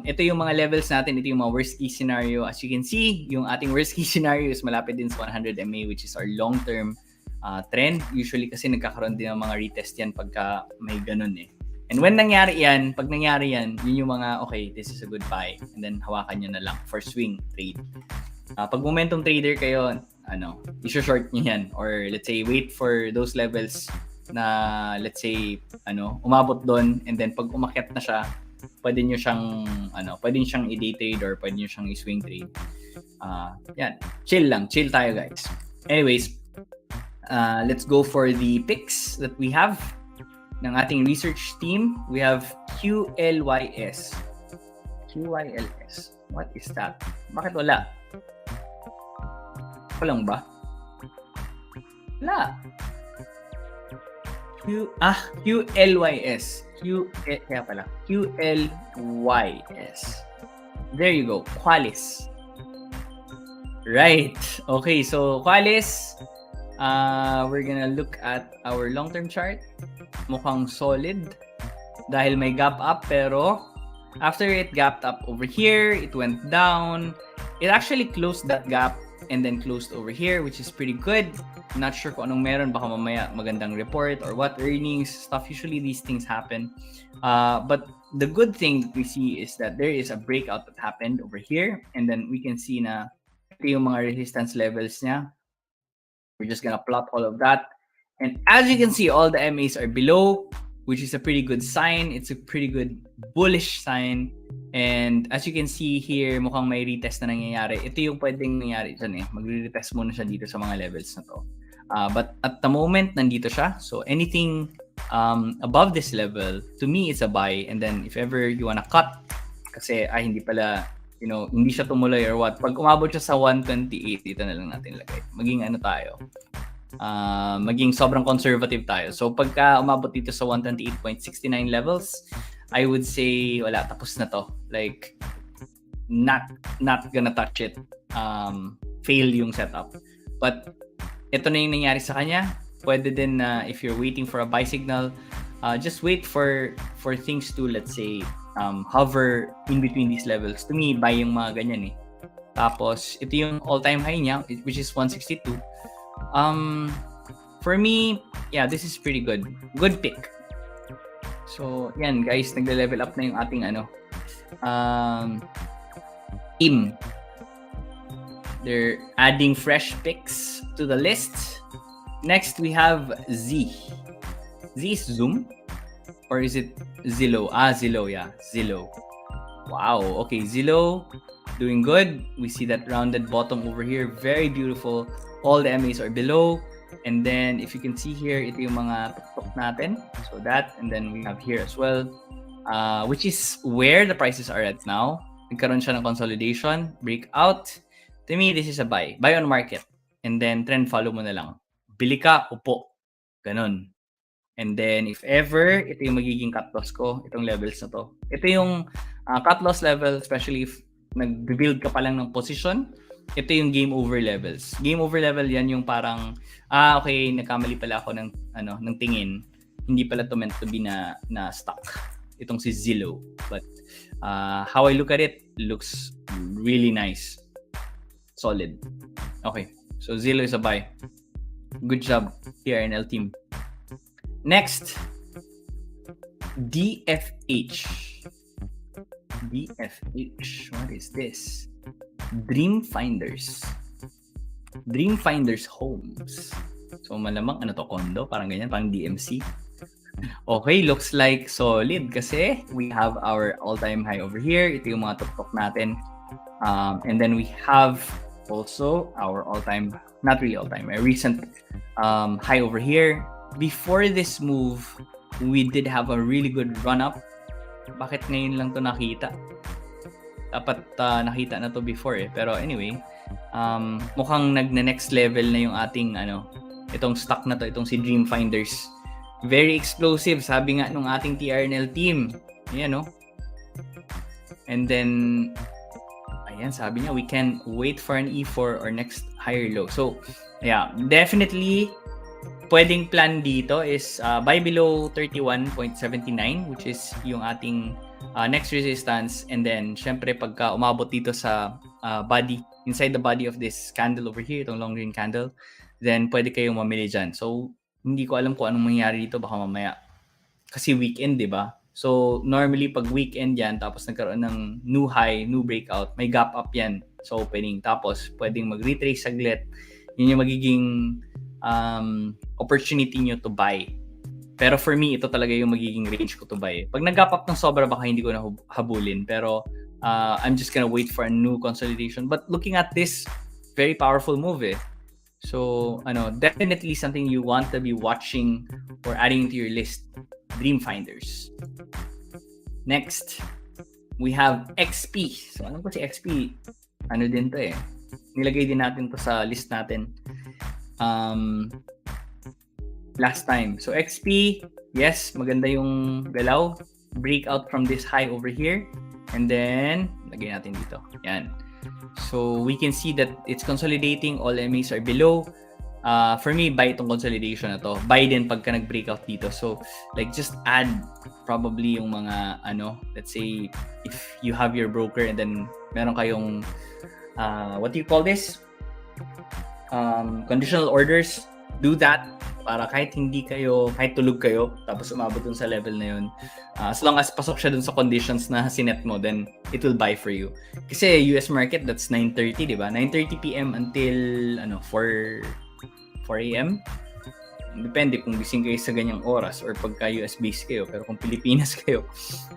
ito yung mga levels natin, ito yung mga worst case scenario. As you can see, yung ating worst case scenario is malapit din sa 100 MA, which is our long-term trend. Usually kasi nagkakaroon din ng mga retest yan pagka may ganun eh. And when nangyari yan, pag nangyari yan, yun yung mga, okay, this is a good buy. And then hawakan nyo na lang for swing trade. Pag momentum trader kayo, i-short nyo yan. Or let's say, wait for those levels na let's say umabot doon, and then pag umakyat na siya, pwede niyo siyang i-day trade or pwede niyo siyang i-swing trade. Yan, chill tayo guys. Anyways, let's go for the picks that we have ng ating research team. We have QLYS. What is that? Bakit wala? Walang ba? Wala. QLYS. Kaya pala. QLYS. There you go. Qualis. Right. Okay, so Qualis, we're gonna look at our long-term chart. Mukhang solid dahil may gap up, pero after it gapped up over here, it went down. It actually closed that gap and then closed over here, which is pretty good. Not sure kung anong meron, baka mamaya magandang report or what, earnings stuff. Usually these things happen, but the good thing we see is that there is a breakout that happened over here, and then we can see na ito yung mga resistance levels niya. We're just gonna plot all of that, and as you can see, all the MAs are below, which is a pretty good sign. It's a pretty good bullish sign. And as you can see here, mukhang may retest na nangyayari. Ito yung pwedeng nangyari dyan eh. Magre-retest muna siya dito sa mga levels na to. But at the moment, nandito siya. So anything above this level, to me, it's a buy. And then if ever you wanna cut, kasi hindi pala, hindi siya tumuloy or what. Pag umabot siya sa 128, dito na lang natin lagay. Maging maging sobrang conservative tayo. So pagka umabot dito sa 128.69 levels, I would say wala, tapos na to. Like not gonna touch it. Fail yung setup. But ito na yung nangyari sa kanya. Pwede din na if you're waiting for a buy signal, just wait for things to, let's say, hover in between these levels. To me, buy yung mga ganyan eh. Tapos ito yung all-time high niya, which is 162. For me, yeah, this is pretty good. Good pick. So, yan guys, nagle-level up na yung ating team. They're adding fresh picks to the list. Next, we have Z. Z is Zoom? Or is it Zillow? Zillow, yeah. Zillow. Wow, okay, Zillow, doing good. We see that rounded bottom over here. Very beautiful. All the MAs are below. And then, if you can see here, ito yung mga tuktok natin. So that, and then we have here as well, which is where the prices are at now. Nagkaroon siya ng consolidation, breakout. To me, this is a buy. Buy on market. And then, trend follow mo na lang. Bili ka, upo. Ganon. And then, if ever, ito yung magiging cut loss ko, itong levels na to. Ito yung cut loss level, especially if nag-build ka pa lang ng position. Ito yung game over levels. Game over level yan yung parang, okay, nagkamali pala ako ng tingin. Hindi pala to meant to be na stock. Itong si Zillow. But how I look at it, looks really nice. Solid. Okay, so Zillow is a buy. Good job, TRNL team. Next, DFH. DFH. What is this? Dream Finders Homes. So malamang condo, parang ganyan, parang DMC. Okay, looks like solid kasi we have our all-time high over here. Ito yung mga tuktok natin. And then we have also our all-time, not really all-time, a recent high over here. before this move, we did have a really good run-up. Bakit ngayon lang to nakita? Dapat nakita na to before eh. Pero anyway, mukhang next level na yung ating itong stock na to, itong si Dreamfinders. Very explosive, sabi nga nung ating TRNL team. Ayan, no? And then, ayan, sabi niya, we can wait for an E4 or next higher low. So, yeah, definitely, pwedeng plan dito is buy below 31.79, which is yung ating next resistance. And then, syempre, pagka umabot dito sa body, inside the body of this candle over here, itong long green candle, then pwede kayong mamili dyan. So, hindi ko alam kung anong mangyari dito, baka mamaya. Kasi weekend, di ba? So, normally, pag weekend yan, tapos nagkaroon ng new high, new breakout, may gap up yan sa opening. Tapos, pwedeng mag-retrace saglit. Yun yung magiging opportunity nyo to buy. Pero for me, ito talaga yung magiging range ko to buy. Pag nag-gap up ng sobra, baka hindi ko na habulin. Pero, I'm just gonna wait for a new consolidation. But looking at this, very powerful move eh. So, definitely something you want to be watching or adding to your list. Dreamfinders. Next, we have XP. So, alam ko si XP, din to eh. Nilagay din natin to sa list natin last time. So, XP, yes, maganda yung galaw. Breakout from this high over here. And then, lagay natin dito. Yan. So, we can see that it's consolidating. All MAs are below. For me, buy itong consolidation na to. Buy din pagka nag-breakout dito. So, like, just add probably yung mga, let's say, if you have your broker and then meron kayong, what do you call this? Conditional orders. Do that para kahit tulog kayo, tapos umabot dun sa level na yun. As long as pasok siya dun sa conditions na sinet mo, then it will buy for you. Kasi US market, that's 9:30, di ba? 9:30 p.m. until 4 a.m. Depende kung gising kayo sa ganyang oras or pagka US based kayo. Pero kung Pilipinas kayo,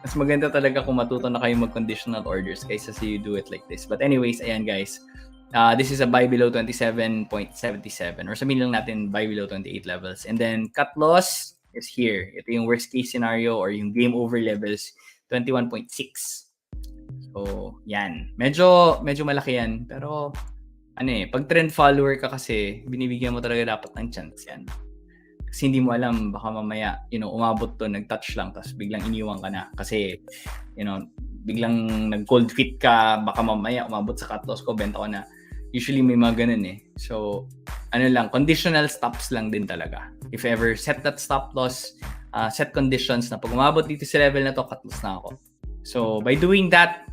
mas maganda talaga kung matuto na kayo mag-conditional orders kaysa sa you do it like this. But anyways, ayan guys. This is a buy below 27.77 or sabihin lang natin buy below 28 levels. And then cut loss is here. Ito yung worst case scenario or yung game over levels, 21.6. So, yan. Medyo malaki yan. Pero pag trend follower ka kasi, binibigyan mo talaga dapat ng chance yan. Kasi hindi mo alam, baka mamaya, umabot to, nag-touch lang, tapos biglang iniwan ka na. Kasi, biglang nag-cold feet ka, baka mamaya umabot sa cut loss ko, benta ko na. Usually may mga ganun eh. So, conditional stops lang din talaga. If ever set that stop loss, set conditions na pag umabot dito sa level na to, cut loss na ako. So, by doing that,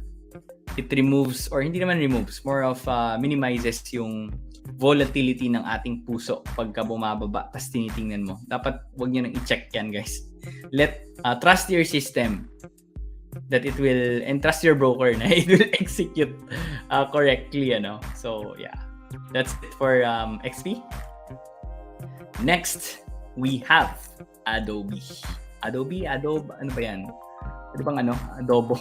it removes, or hindi naman removes, more of minimizes yung volatility ng ating puso pagka bumababa, tapos tinitingnan mo. Dapat wag nyo nang i-check yan, guys. Trust your system that it will, and trust your broker na it will execute correctly, So, yeah. That's it for XP. Next, we have Adobe. Adobe, ano ba yan? Ano bang Adobo?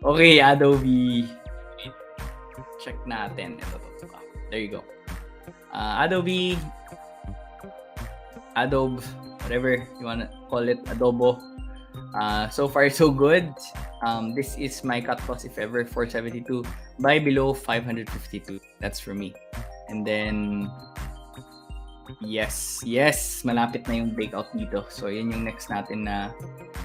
Okay, Adobe. Check natin. Ito. There you go. Adobe, whatever you wanna call it, Adobo. So far, so good. This is my cut loss, if ever, 472. Buy below 552. That's for me. And then, yes, malapit na yung breakout dito. So, yan yung next natin na,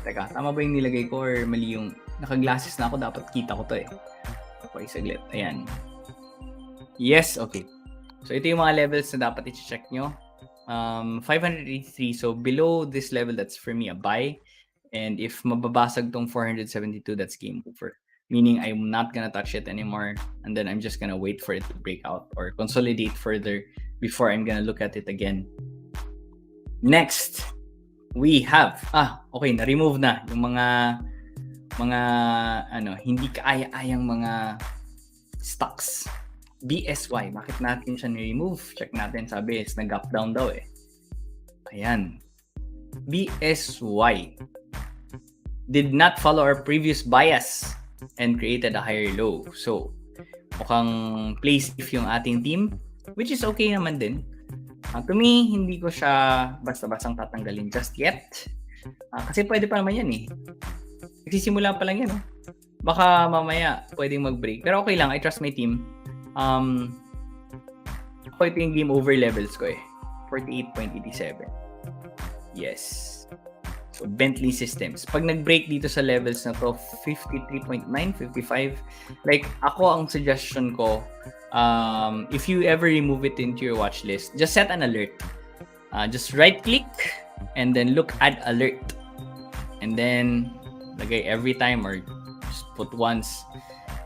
teka, tama ba yung nilagay ko or mali yung, naka-glasses na ako, dapat kita ko to eh. Okay, saglit. Ayan. Yes, okay. So, ito yung mga levels na dapat i-check nyo. 583. So, below this level, that's for me a buy. And if mababasag tong 472, that's game over. Meaning, I'm not gonna touch it anymore. And then, I'm just gonna wait for it to break out or consolidate further before I'm gonna look at it again. Next, we have, okay, na-remove na yung mga hindi kaaya-ayang mga stocks. BSY, bakit natin siya ni-remove? Check natin, sabi, nag-gap down daw eh. Ayan. BSY did not follow our previous bias and created a higher low. So, mukhang play safe yung ating team, which is okay naman din. To me, hindi ko siya basta-bastang tatanggalin just yet. Kasi pwede pa naman yan eh. Nagsisimula pa lang yan. Baka mamaya pwedeng mag-break. Pero okay lang, I trust my team. Ako ito yung game over levels ko eh. 48.87. Yes. So, Bentley Systems. Pag nag-break dito sa levels na to, 53.9, 55. Like, ako ang suggestion ko, if you ever remove it into your watch list, just set an alert. Just right-click and then look add alert. And then, lagay every time or just put once.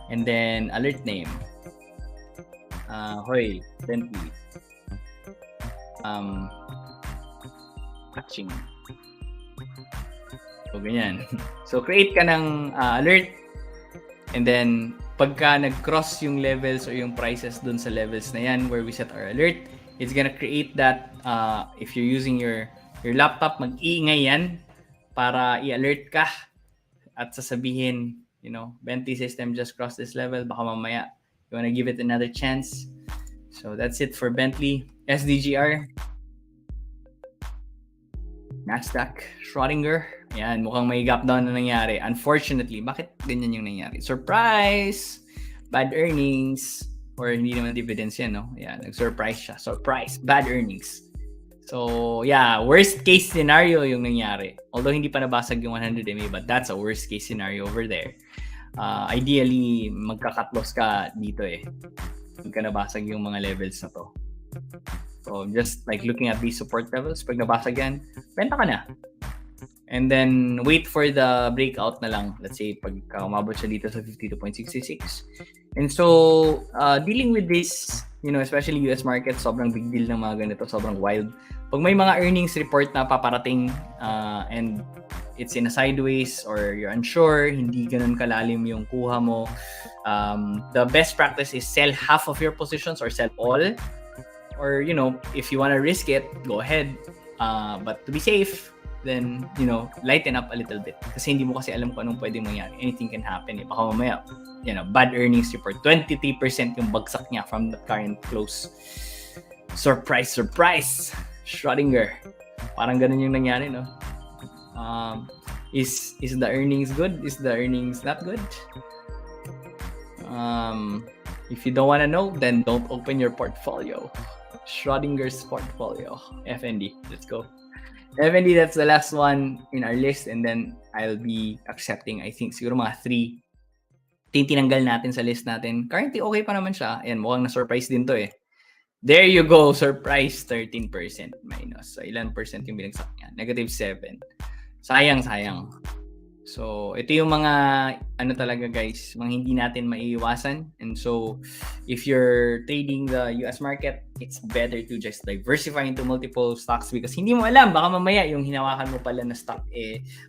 And then, alert name. Hoy, Bentley. Catching. So, ganyan. So, create ka ng alert. And then, pagka nag-cross yung levels or yung prices dun sa levels na yan where we set our alert, it's gonna create that, if you're using your laptop, mag-iingay yan para i-alert ka at sasabihin, Bentley system just crossed this level, baka mamaya you wanna give it another chance. So that's it for Bentley. SDGR, Nasdaq, Schrodinger. Ayan, mukhang may gap down na nangyari. Unfortunately, bakit ganyan yung nangyari? Surprise! Bad earnings. Or hindi naman dividends yan, no? Ayan, nag-surprise siya. Surprise! Bad earnings. So, yeah, worst case scenario yung nangyari. Although hindi pa nabasag yung 100 MA, but that's a worst case scenario over there. Ideally, magka-cut loss ka dito eh. Pagka nabasag yung mga levels na to. So, just like looking at these support levels, pag nabasag yan, benta ka na. And then, wait for the breakout na lang. Let's say, pag umabot siya dito sa 52.66. And so, dealing with this, especially US market, sobrang big deal ng mga ganito, sobrang wild. Pag may mga earnings report na paparating and it's in a sideways or you're unsure, hindi ganun kalalim yung kuha mo, the best practice is sell half of your positions or sell all. Or, if you want to risk it, go ahead. But to be safe, then, lighten up a little bit. Kasi hindi mo kasi alam kung anong pwedeng mangyari. Anything can happen. Baka mamaya, bad earnings report. 23% yung bagsak niya from the current close. Surprise, surprise! Schrodinger. Parang ganun yung nangyari, no? Is the earnings good? Is the earnings not good? If you don't want to know, then don't open your portfolio. Schrodinger's portfolio. FND. Let's go. FND, that's the last one in our list. And then I'll be accepting, I think, siguro mga 3. Tinanggal natin sa list natin. Currently, okay pa naman siya. Ayan, mukhang na-surprise din to eh. There you go. Surprise, 13% minus. So, ilan percent yung binagsak niya? -7. Sayang. So, ito yung mga, talaga guys, mga hindi natin maiiwasan. And so, if you're trading the US market, it's better to just diversify into multiple stocks because hindi mo alam, baka mamaya yung hinawakan mo pala na stock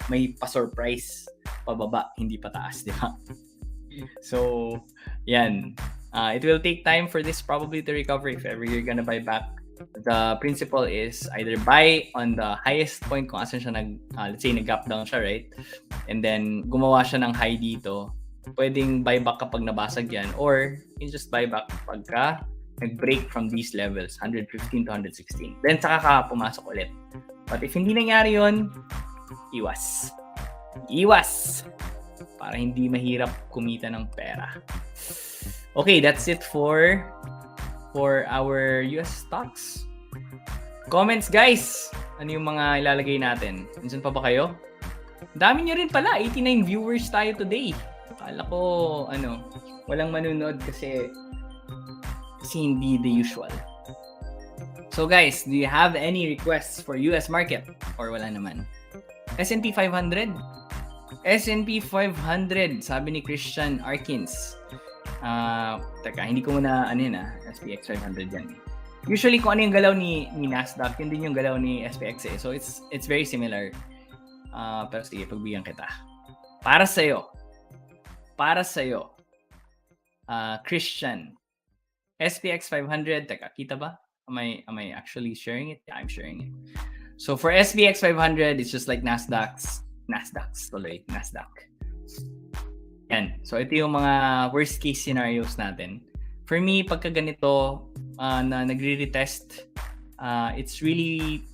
may pa-surprise pababa, hindi pataas, di ba? So, yan. It will take time for this probably to recover if ever you're gonna buy back. The principle is either buy on the highest point kung asan siya let's say nag-gap down siya, right? And then gumawa siya ng high dito. Pwedeng buy back kapag nabasag yan or you just buy back pagka nag-break from these levels, 115 to 116. Then saka ka pumasok ulit. But if hindi nangyari yun, iwas. Para hindi mahirap kumita ng pera. Okay, that's it for our US stocks. Comments, guys! Ano yung mga ilalagay natin? Nandiyan pa ba kayo? Dami nyo rin pala. 89 viewers tayo today. Akala ko, walang manunod kasi hindi the usual. So guys, do you have any requests for US market? Or wala naman? S&P 500? S&P 500, sabi ni Christian Arkins. Teka, hindi ko muna SPX 500 yan. Usually kung ano yung galaw ni Nasdaq, yun din yung galaw ni SPX eh. So it's very similar. Pero sige, pagbigyan kita. Para sa'yo, Christian, SPX 500, teka, kita ba? Am I actually sharing it? Yeah, I'm sharing it. So for SPX 500, it's just like Nasdaq. Yan. So, ito yung mga worst case scenarios natin. For me, pagka ganito na nagre-retest it's really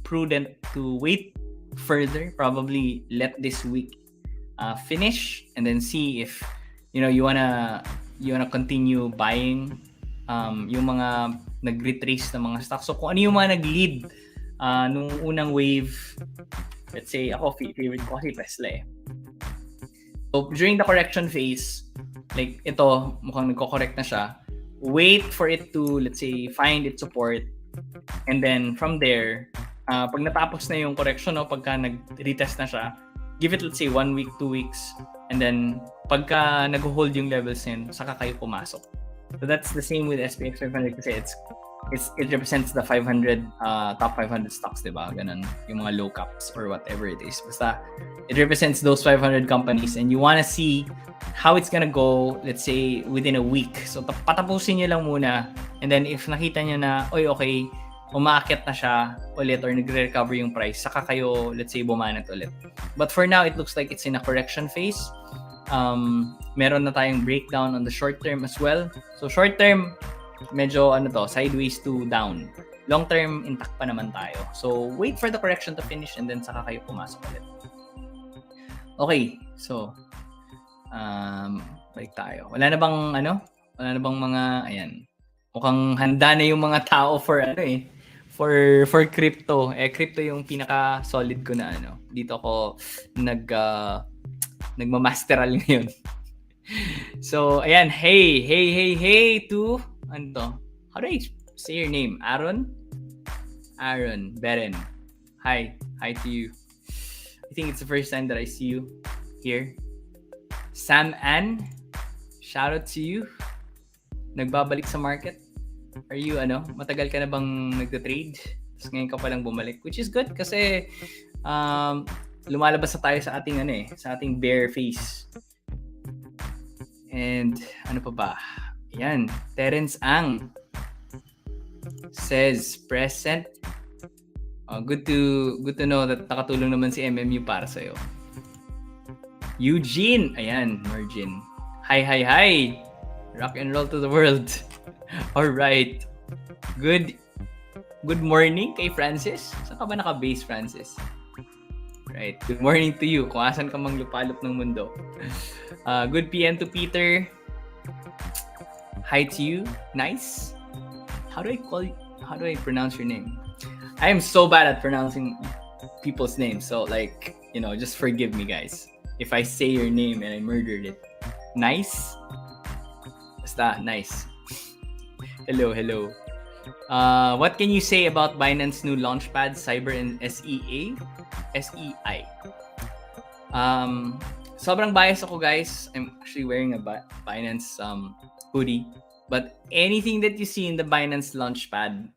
prudent to wait further, probably let this week finish, and then see if you wanna continue buying yung mga nag-retrace na mga stocks. So kung ano yung mga nag-lead nung unang wave, let's say ako favorite ko kasi Tesla eh. So during the correction phase, like ito mukhang nagko-correct na siya, wait for it to, let's say, find its support, and then from there, pag natapos na yung correction, pagka nag-retest na siya, give it, let's say, 1 week, 2 weeks, and then pagka nag-hold yung levels yun, saka kayo pumasok. So that's the same with SPX 500 kasi it represents the 500 top 500 stocks, diba? Ganun, yung mga low caps or whatever it is. Basta it represents those 500 companies, and you wanna see how it's gonna go, let's say, within a week. So patapusin nyo lang muna, and then if nakita nyo na, okay, umaakyat na siya ulit or nagre-recover yung price, saka kayo, let's say, bumanat ulit. But for now, it looks like it's in a correction phase. Meron na tayong breakdown on the short term as well. So short term, medyo sideways to down. Long term, intact pa naman tayo. So wait for the correction to finish, and then saka kayo pumasok ulit. Okay, so balik tayo. Wala na bang mga, ayan, mukhang handa na yung mga tao for for crypto. Crypto yung pinaka solid ko na dito ako nagmamasteral ngayon. So ayan, hey to how do I say your name? Aaron Beren. Hi to you. I think it's the first time that I see you here. Sam Ann, shout out to you. Nagbabalik sa market. Are you matagal ka na bang nagte-trade? Tapos ngayon ka palang bumalik, which is good kasi lumalabas na tayo sa ating sa ating bear face. And ano pa ba? Yan, Terence Ang says present. Good to know that nakatulong naman si MMU para sa'yo. Eugene, ayan, Mergin. Hi. Rock and roll to the world. All right. Good morning kay Francis. Saan ka ba naka-base, Francis? Right. Good morning to you. Kung asan ka mang lupalop ng mundo. Good PM to Peter. Hi to you. Nice. How do I pronounce your name? I am so bad at pronouncing people's names. So just forgive me, guys, if I say your name and I murdered it. Nice. Basta, nice. Hello. What can you say about Binance new launchpad, Cyber and SEI? Sobrang biased ako, guys. I'm actually wearing a Binance hoodie. But anything that you see in the Binance launchpad,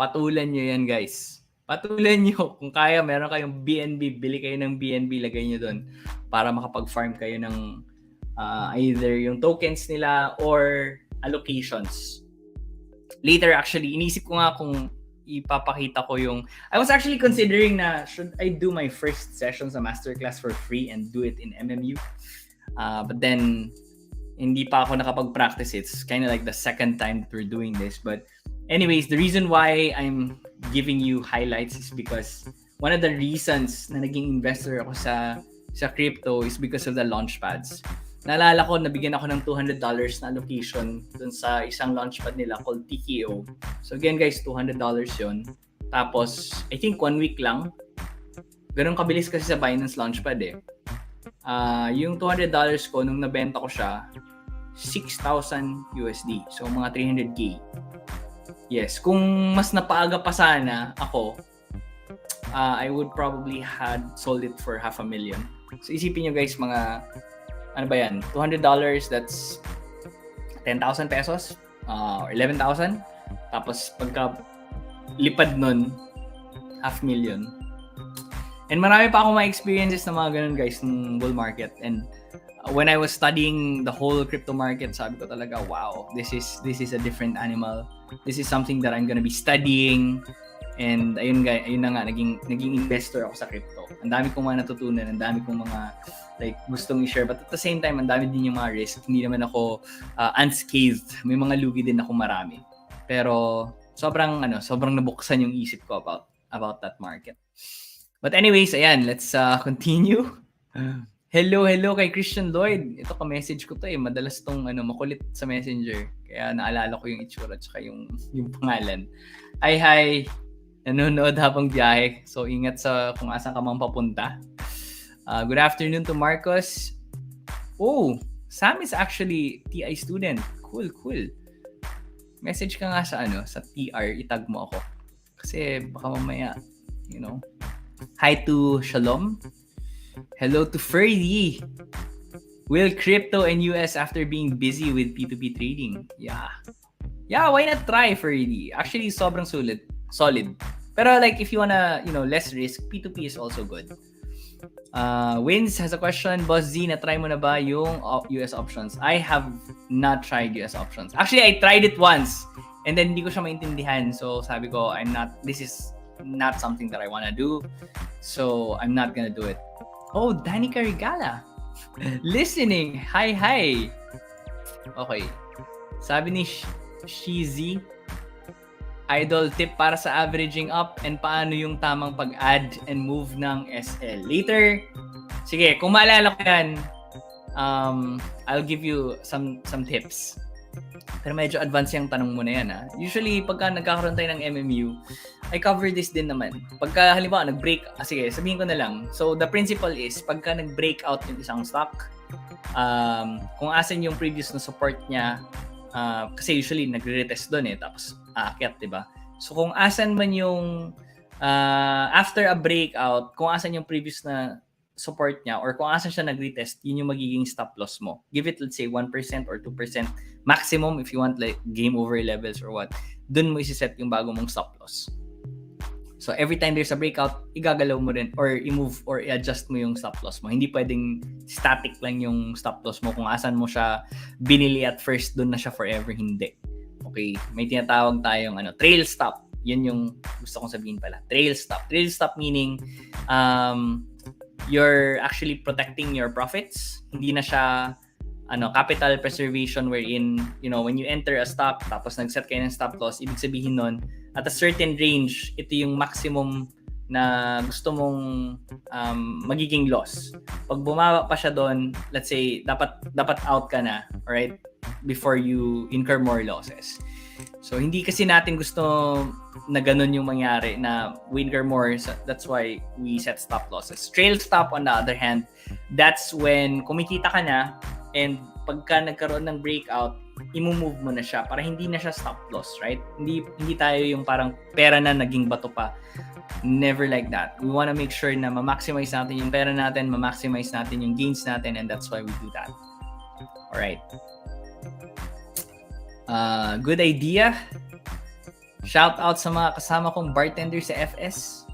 patulan nyo yan, guys. Patulan nyo. Kung kaya, meron kayong BNB, bili kayo ng BNB, lagay nyo doon para makapag-farm kayo ng either yung tokens nila or allocations. Later, actually, inisip ko nga kung ipapakita ko yung... I was actually considering na should I do my first session sa masterclass for free and do it in MMU. But then, hindi pa ako nakapag-practice. It's kind of like the second time that we're doing this. But anyways, the reason why I'm giving you highlights is because one of the reasons na naging investor ako sa crypto is because of the launchpads. Naalala ko, nabigyan ako ng $200 na allocation dun sa isang launchpad nila called TKO. So again, guys, $200 yon. Tapos, I think 1 week lang. Ganun kabilis kasi sa Binance launchpad eh. Yung $200 ko, nung nabenta ko siya, 6,000 USD. So, mga 300K. Yes, kung mas napaaga pa sana ako, I would probably had sold it for $500,000. So, isipin nyo, guys, mga ano ba yan? $200, that's 10,000 pesos or 11,000. Tapos pagka lipad nun, $500,000. And marami pa akong mga experiences na mga ganun, guys, ng bull market. And when I was studying the whole crypto market, sabi ko talaga, wow, this is a different animal. This is something that I'm gonna be studying. And ayun na nga, naging investor ako sa crypto. Ang dami kong mga natutunan, ang dami kong mga gustong i-share. But at the same time, ang dami din yung mga risk. Hindi naman ako unscathed. May mga lugi din ako marami. Pero sobrang nabuksan yung isip ko about that market. But anyways, ayan, let's continue. Hello kay Christian Lloyd. Ito ka-message ko to madalas tong makulit sa Messenger. Kaya naalala ko yung itsura at saka yung pangalan. Hi. Nanonood habang biyahe. So ingat sa kung asan ka mang papunta. Good afternoon to Marcos. Oh, Sam is actually TI student. Cool. Message ka nga sa TR, itag mo ako. Kasi baka mamaya, Hi to Shalom. Hello to Ferdy. Will crypto and US after being busy with P2P trading? Yeah, why not try, Ferdy? Actually, sobrang solid. Pero like if you wanna, less risk, P2P is also good. Wins has a question. Boss Z, na-try mo na ba yung US options? I have not tried US options. Actually, I tried it once and then hindi ko siya maintindihan. So sabi ko, this is not something that I wanna do. So I'm not gonna do it. Oh, Danica Regala. Listening. Hi. Okay. Sabi ni Shizy, idol tip para sa averaging up and paano yung tamang pag-add and move ng SL. Later, sige, kung maalala ko yan, I'll give you some tips. Pero medyo advanced yung tanong mo na yan. Usually, pagka nagkakaroon tayo ng MMU, I cover this din naman. Pagka halimbawa, nag-break, sige, sabihin ko na lang. So, the principle is, pagka nag-break out yung isang stock, kung asan yung previous na support niya, kasi usually, nagre-retest doon tapos aakyat, diba? So, kung asan man yung, after a breakout, kung asan yung previous na support niya or kung asan siya nag-retest, yun yung magiging stop loss mo. Give it, let's say, 1% or 2% maximum if you want like game over levels or what. Dun mo isi-set yung bago mong stop loss. So, every time there's a breakout, igagalaw mo rin or i-move or i-adjust mo yung stop loss mo. Hindi pwedeng static lang yung stop loss mo. Kung asan mo siya binili at first, dun na siya forever. Hindi. Okay? May tinatawag tayong trail stop. Yun yung gusto kong sabihin pala. Trail stop. Trail stop meaning you're actually protecting your profits. Hindi na siya capital preservation wherein, when you enter a stock tapos nag-set kayo ng stop loss, ibig sabihin nun, at a certain range, ito yung maximum na gusto mong magiging loss. Pag bumaba pa siya doon, let's say, dapat out ka na, alright? Before you incur more losses. So, hindi kasi natin gusto na ganun yung mangyari na we incur more. So that's why we set stop losses. Trail stop, on the other hand, that's when kumikita ka na and pagka nagkaroon ng breakout, i-move mo na siya para hindi na siya stop loss, right? Hindi tayo yung parang pera na naging bato pa. Never like that. We want to make sure na ma-maximize natin yung pera natin, ma-maximize natin yung gains natin, and that's why we do that. Alright. Good idea. Shout out sa mga kasama kong bartender sa FS.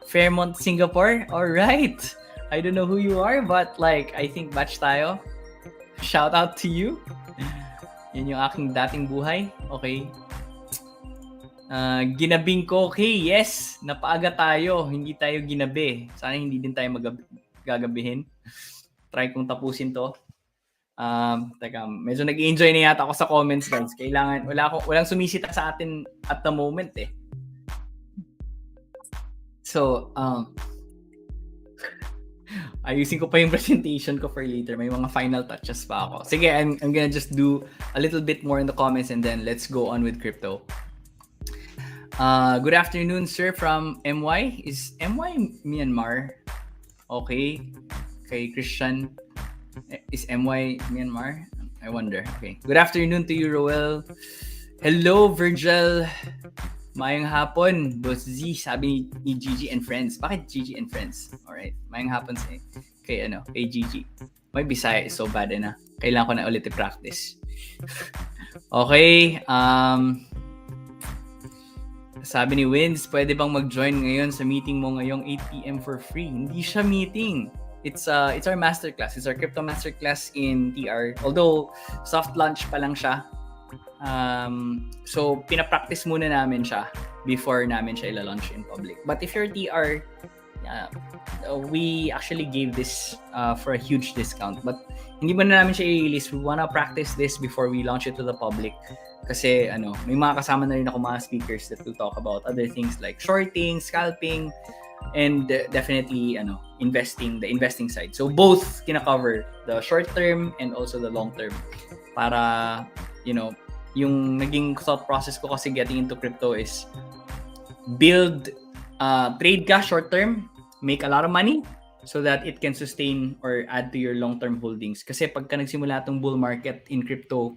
Fairmont, Singapore. Alright. I don't know who you are, but like, I think batch tayo. Shout out to you. Yan yung aking dating buhay. Okay. Ginabing ko. Okay, yes. Napaaga tayo. Hindi tayo ginabi. Sana hindi din tayo gagabihin. Try kong tapusin to. Teka, medyo nag-enjoy na yata ako sa comments, guys. Walang sumisita sa atin at the moment eh. So, ayusin ko pa yung presentation ko for later. May mga final touches pa ako. Sige, I'm gonna just do a little bit more in the comments and then let's go on with crypto. Good afternoon, sir, from MY. Is MY Myanmar? Okay. Kay Christian. Is MY Myanmar? I wonder. Okay. Good afternoon to you, Roel. Hello, Virgil. Mayang hapon, Boss Z, sabi ni Gigi and Friends. Bakit Gigi and Friends? Alright. Mayang hapon kay Gigi. My Bisaya is so bad na. Kailangan ko na ulit i-practice. Okay. Sabi ni Wins, pwede bang mag-join ngayon sa meeting mo ngayong 8 p.m. for free? Hindi siya meeting. It's our masterclass. It's our crypto masterclass in TR. Although, soft launch pa lang siya. So, pinapractice muna namin siya before namin siya ila-launch in public. But if you're TR, we actually gave this for a huge discount, but hindi ba na namin siya i-release. We wanna practice this before we launch it to the public. Kasi may mga kasama na rin ako mga speakers that will talk about other things like shorting, scalping, and definitely the investing side. So both kina-cover the short term and also the long term. Para yung naging thought process ko kasi getting into crypto is build trade ka short term, make a lot of money so that it can sustain or add to your long-term holdings. Kasi pagka nagsimula itong bull market in crypto,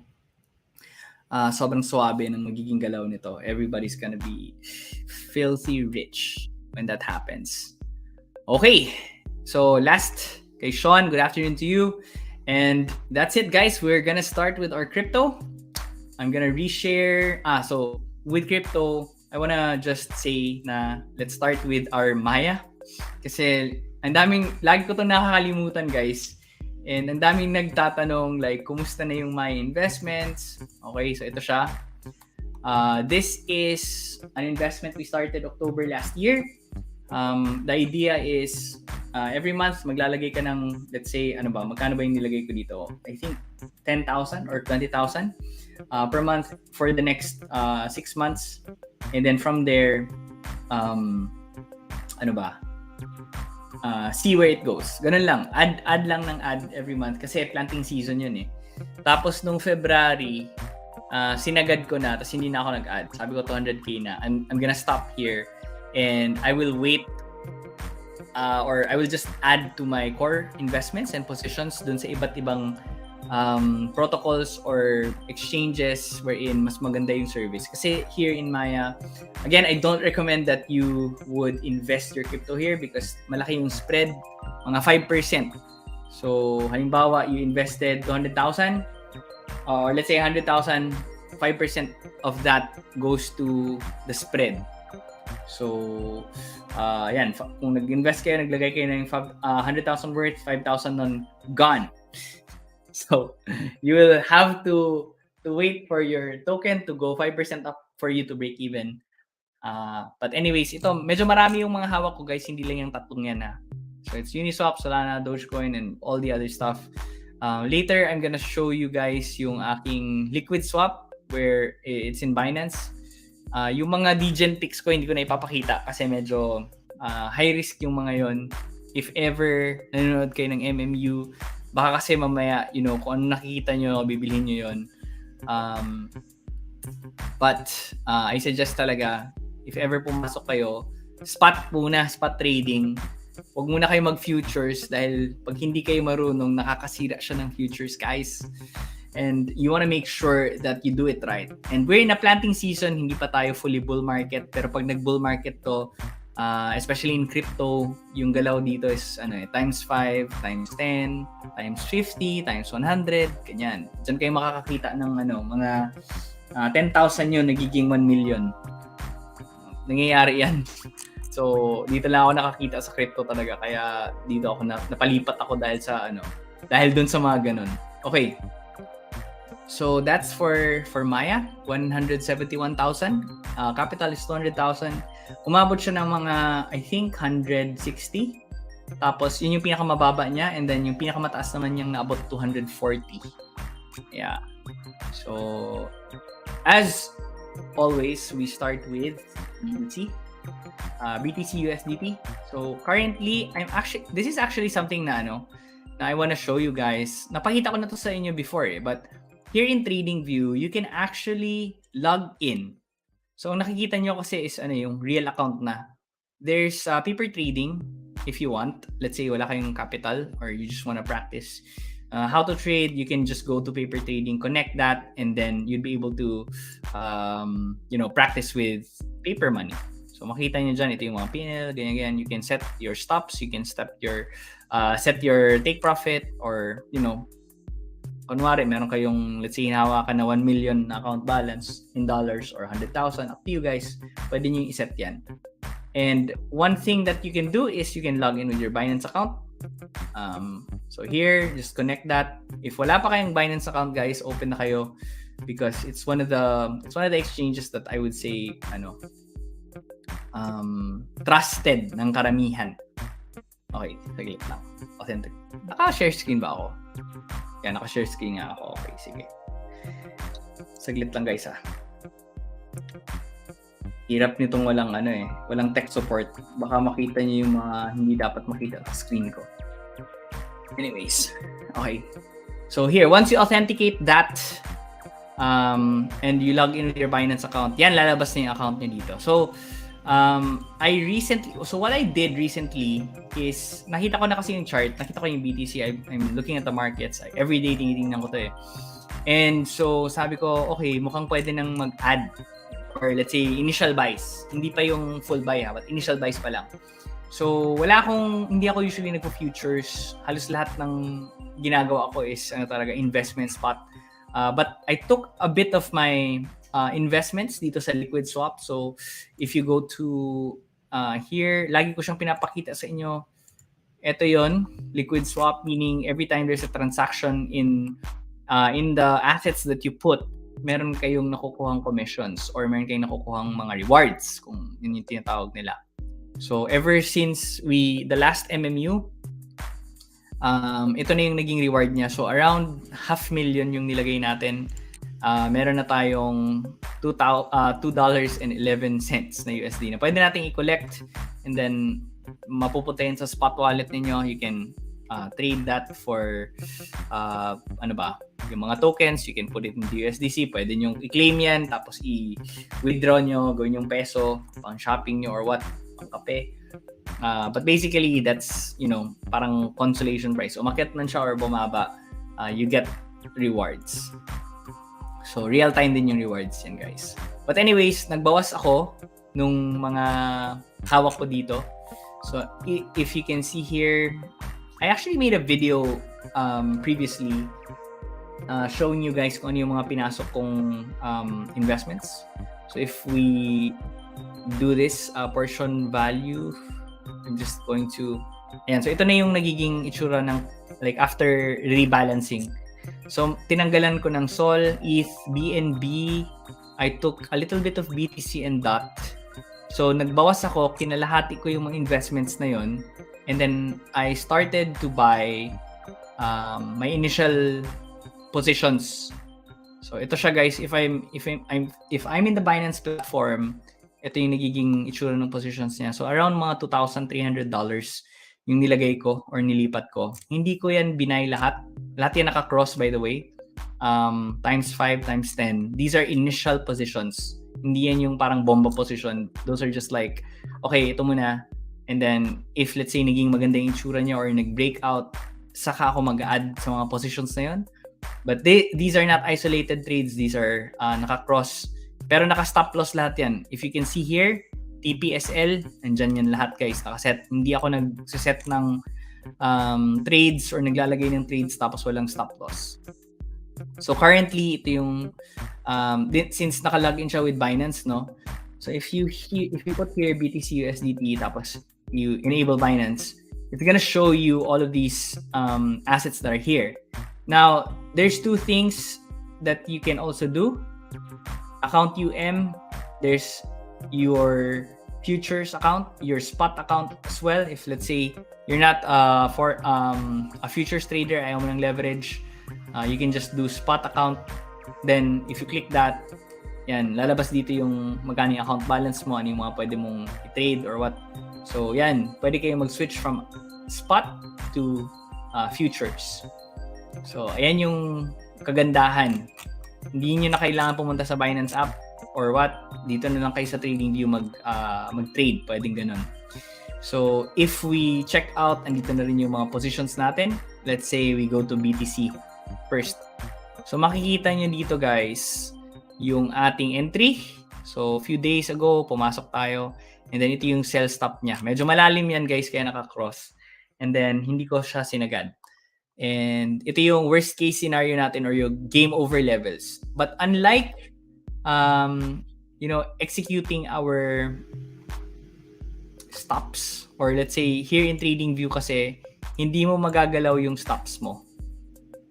sobrang swabe ng magiging galaw nito. Everybody's gonna be filthy rich when that happens. Okay, so last, kay Sean, good afternoon to you. And that's it, guys. We're gonna start with our crypto. I'm gonna reshare. So with crypto, I wanna just say na let's start with our Maya. Kasi lagi ko to nakakalimutan, guys. And ang daming nagtatanong like, kumusta na yung Maya investments? Okay, so ito siya. This is an investment we started October last year. The idea is every month maglalagay ka ng, let's say, magkano ba yung nilagay ko dito? I think 10,000 or 20,000 per month for the next 6 months. And then from there, see where it goes. Ganun lang. Add lang ng add every month kasi planting season yun eh. Tapos nung February, sinagad ko na, tapos hindi na ako nag-add. Sabi ko 200k na. I'm gonna stop here and I will wait or I will just add to my core investments and positions dun sa iba't ibang protocols or exchanges wherein mas maganda yung service. Kasi here in Maya, again, I don't recommend that you would invest your crypto here because malaki yung spread, mga 5%. So, halimbawa, you invested 200,000 or let's say 100,000, 5% of that goes to the spread. So, yan, kung nag-invest kayo, naglagay kayo ng 100,000 worth, 5,000 nun, gone. So, you will have to wait for your token to go 5% up for you to break even. But anyways, ito, medyo marami yung mga hawak ko, guys. Hindi lang yung tatlong yan, ha. So, it's Uniswap, Solana, Dogecoin, and all the other stuff. Later, I'm gonna show you guys yung aking liquid swap where it's in Binance. Yung mga degen picks ko, hindi ko na ipapakita kasi medyo high risk yung mga yon. If ever nanonood kayo ng MMU, baka kasi mamaya, kung ano nakikita nyo, bibilhin nyo yun. But I suggest talaga, if ever pumasok kayo, spot trading. Huwag muna kayo mag-futures dahil pag hindi kayo marunong, nakakasira siya ng futures, guys. And you want to make sure that you do it right. And we're in a planting season, hindi pa tayo fully bull market. Pero pag nag-bull market to, especially in crypto, yung galaw dito is times 5, times 10, times 50, times 100, ganyan. Diyan kayo makakakita ng mga 10,000 yun, nagiging 1 million. Nangyayari yan. So, dito lang ako nakakita sa crypto talaga. Kaya dito ako napalipat ako dahil dun sa mga ganun. Okay. So, that's for Maya, 171,000. Capital is 200,000. Umabot siya ng mga, I think, 160. Tapos, yun yung pinakamababa niya. And then, yung pinakamataas naman niyang naabot 240. Yeah. So, as always, we start with BTC USDT. So, currently, this is actually something na I want to show you guys. Napakita ko na to sa inyo before but here in TradingView, you can actually log in. So, ang nakikita nyo kasi is yung real account na. There's paper trading if you want. Let's say wala kayong capital or you just want to practice how to trade. You can just go to paper trading, connect that, and then you'd be able to practice with paper money. So, makita nyo dyan, ito yung mga PNL, ganyan. You can set your stops, you can set your take profit or, kunwari, meron kayong, let's say, hinahawakan na 1 million na account balance in dollars or 100,000. Up to you guys. Pwede nyo i-set yan. And one thing that you can do is you can log in with your Binance account. So here, just connect that. If wala pa kayong Binance account, guys, open na kayo because it's one of the exchanges that I would say, trusted ng karamihan. Okay, saglit lang. Authentic. Naka-share screen ba ako? Yan, naka-share screen nga ako. Okay, sige. Saglit lang guys Hirap nitong walang tech support. Baka makita niyo yung mga hindi dapat makita sa screen ko. Anyways, okay. So here, once you authenticate that, and you log in with your Binance account, yan, lalabas na yung account niyo dito. So, what I did recently is, nakita ko na kasi yung chart, nakita ko yung BTC, I'm looking at the markets, every day tinitingnan ko to And so, sabi ko, okay, mukhang pwede nang mag-add, or let's say, initial buys. Hindi pa yung full buy but initial buys pa lang. So, hindi ako usually nagpo-futures. Halos lahat ng ginagawa ko is, talaga, investment spot. But I took a bit of my investments dito sa liquid swap. So if you go to here, lagi ko siyang pinapakita sa inyo. Ito yon, liquid swap, meaning every time there's a transaction in the assets that you put, meron kayong nakukuhang commissions or meron kayong nakukuhang mga rewards, kung yun yung tinatawag nila. So ever since the last MMU, ito na yung naging reward niya. So around $500,000 yung nilagay natin. Meron na tayong $2.11 na USD na pwede nating i-collect, and then mapupunta yun sa spot wallet ninyo. You can trade that for yung mga tokens. You can put it into USDC. Pwede nyo i-claim yan, tapos i-withdraw nyo, gawin yung peso, pang shopping nyo or what, pang kape. But basically, that's, parang consolation price. Umakyat man siya or bumaba, you get rewards. So, real-time din yung rewards yan, guys. But anyways, nagbawas ako nung mga hawak ko dito. So, if you can see here, I actually made a video previously showing you guys kung ano yung mga pinasok kong investments. So, if we do this portion value, I'm just going to... Ayan, so ito na yung nagiging itsura ng after rebalancing. So, tinanggalan ko ng Sol, ETH, BNB. I took a little bit of BTC and DOT. So, nagbawas ako, kinalahati ko yung mga investments na yon. And then, I started to buy my initial positions. So, ito siya guys, if I'm in the Binance platform, ito yung nagiging itsura ng positions niya. So, around mga $2,300 yung nilagay ko or nilipat ko. Hindi ko yan binay lahat. Lahat yan naka-cross, by the way. Times 5, times 10. These are initial positions. Hindi yan yung parang bomba position. Those are just like, okay, ito muna. And then, if let's say, naging maganda yung itsura niya or nag-breakout, saka ako mag-add sa mga positions na yun. But these are not isolated trades. These are naka-cross. Pero naka-stop loss lahat yan. If you can see here, TPSL, nandyan yan lahat guys, nakaset. Hindi ako nagsiset ng trades or naglalagay ng trades tapos walang stop loss. So currently, ito yung, since nakalagin siya with Binance, no? So if you put here BTC USDT tapos you enable Binance, it's gonna show you all of these assets that are here. Now, there's two things that you can also do. Account there's your futures account, your spot account as well. If let's say you're not for a futures trader, ayaw mo ng leverage, you can just do spot account. Then if you click that, yan, lalabas dito yung magkano yung account balance mo, ano yung mga pwede mong i-trade or what. So yan, pwede kayo mag-switch from spot to futures. So ayan yung kagandahan. Hindi nyo na kailangan pumunta sa Binance app or what. Dito na lang kayo sa TradingView mag-trade. Pwedeng ganun. So, if we check out, andito na rin yung mga positions natin. Let's say we go to BTC first. So, makikita nyo dito guys, yung ating entry. So, a few days ago, pumasok tayo. And then, ito yung sell stop niya. Medyo malalim yan guys, kaya naka-cross. And then, hindi ko siya sinagad. And ito yung worst case scenario natin or yung game over levels. But unlike executing our stops, or let's say here in TradingView kasi hindi mo magagalaw yung stops mo.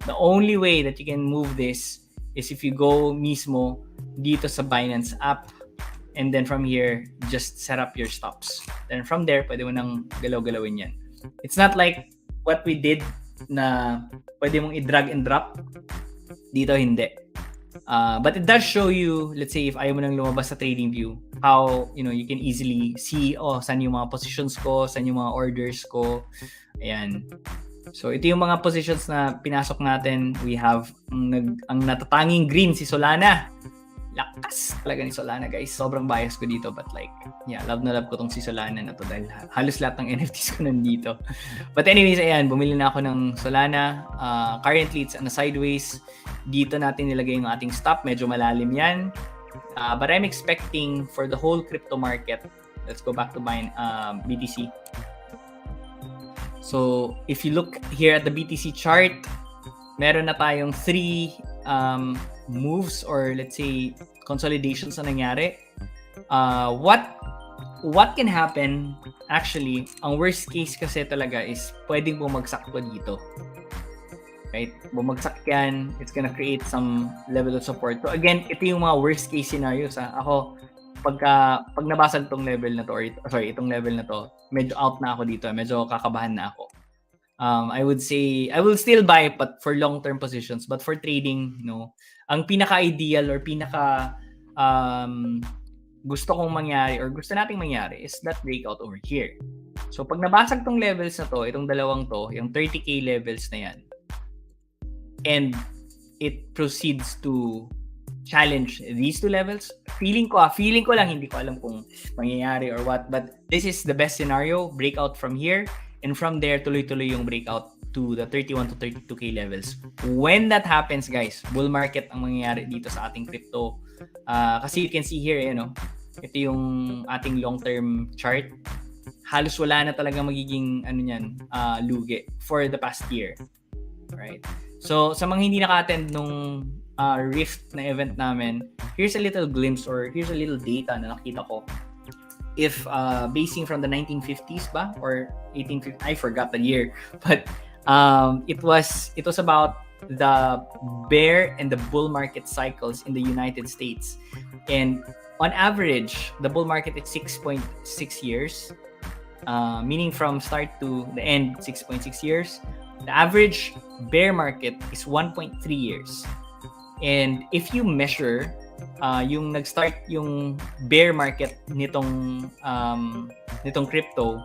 The only way that you can move this is if you go mismo dito sa Binance app, and then from here just set up your stops. Then from there pwede mo nang galaw-galawin yan. It's not like what we did na pwede mong i-drag and drop. Dito hindi. But it does show you, let's say if ayaw mo nang lumabas sa trading view, how you can easily see saan yung mga positions ko, saan yung mga orders ko. Ayan. So ito yung mga positions na pinasok natin. We have ang natatanging green si Solana. Lakas talaga ni Solana, guys. Sobrang bias ko dito, but like, yeah, love na love ko tong si Solana na to dahil halos lahat ng NFTs ko nandito. But anyways, ayan, bumili na ako ng Solana. Currently, it's on a sideways. Dito natin nilagay yung ating stop. Medyo malalim yan. But I'm expecting for the whole crypto market, let's go back to buying BTC. So, if you look here at the BTC chart, meron na tayong 3 moves or let's say consolidations na nangyari. What can happen actually, ang worst case kasi talaga is pwedeng bumagsak pa dito. Right? Bumagsak yan, it's gonna create some level of support. So again, ito yung mga worst case scenarios. Ako, pag nabasag tong level na to, or itong level na to, medyo out na ako dito, medyo kakabahan na ako. I would say, I will still buy but for long-term positions. But for trading, ang pinaka-ideal or gusto kong mangyari or gusto nating mangyari is that breakout over here. So, pag nabasag tong levels na to, itong dalawang to, yung 30K levels na yan, and it proceeds to challenge these 2 levels, feeling ko lang, hindi ko alam kung mangyayari or what, but this is the best scenario, breakout from here, and from there, tuloy-tuloy yung breakout to the 31 to 32K levels. When that happens, guys, bull market ang mangyayari dito sa ating crypto. Kasi you can see here, ito yung ating long-term chart. Halos wala na talaga magiging lugi for the past year. Right? So, sa mga hindi naka-attend nung Rift na event namin, here's a little glimpse or here's a little data na nakita ko. If basing from the 1950s ba or 1850, I forgot the year, but it was about the bear and the bull market cycles in the United States, and on average the bull market is 6.6 years, meaning from start to the end 6.6 years. The average bear market is 1.3 years, and if you measure yung nag-start yung bear market nitong crypto,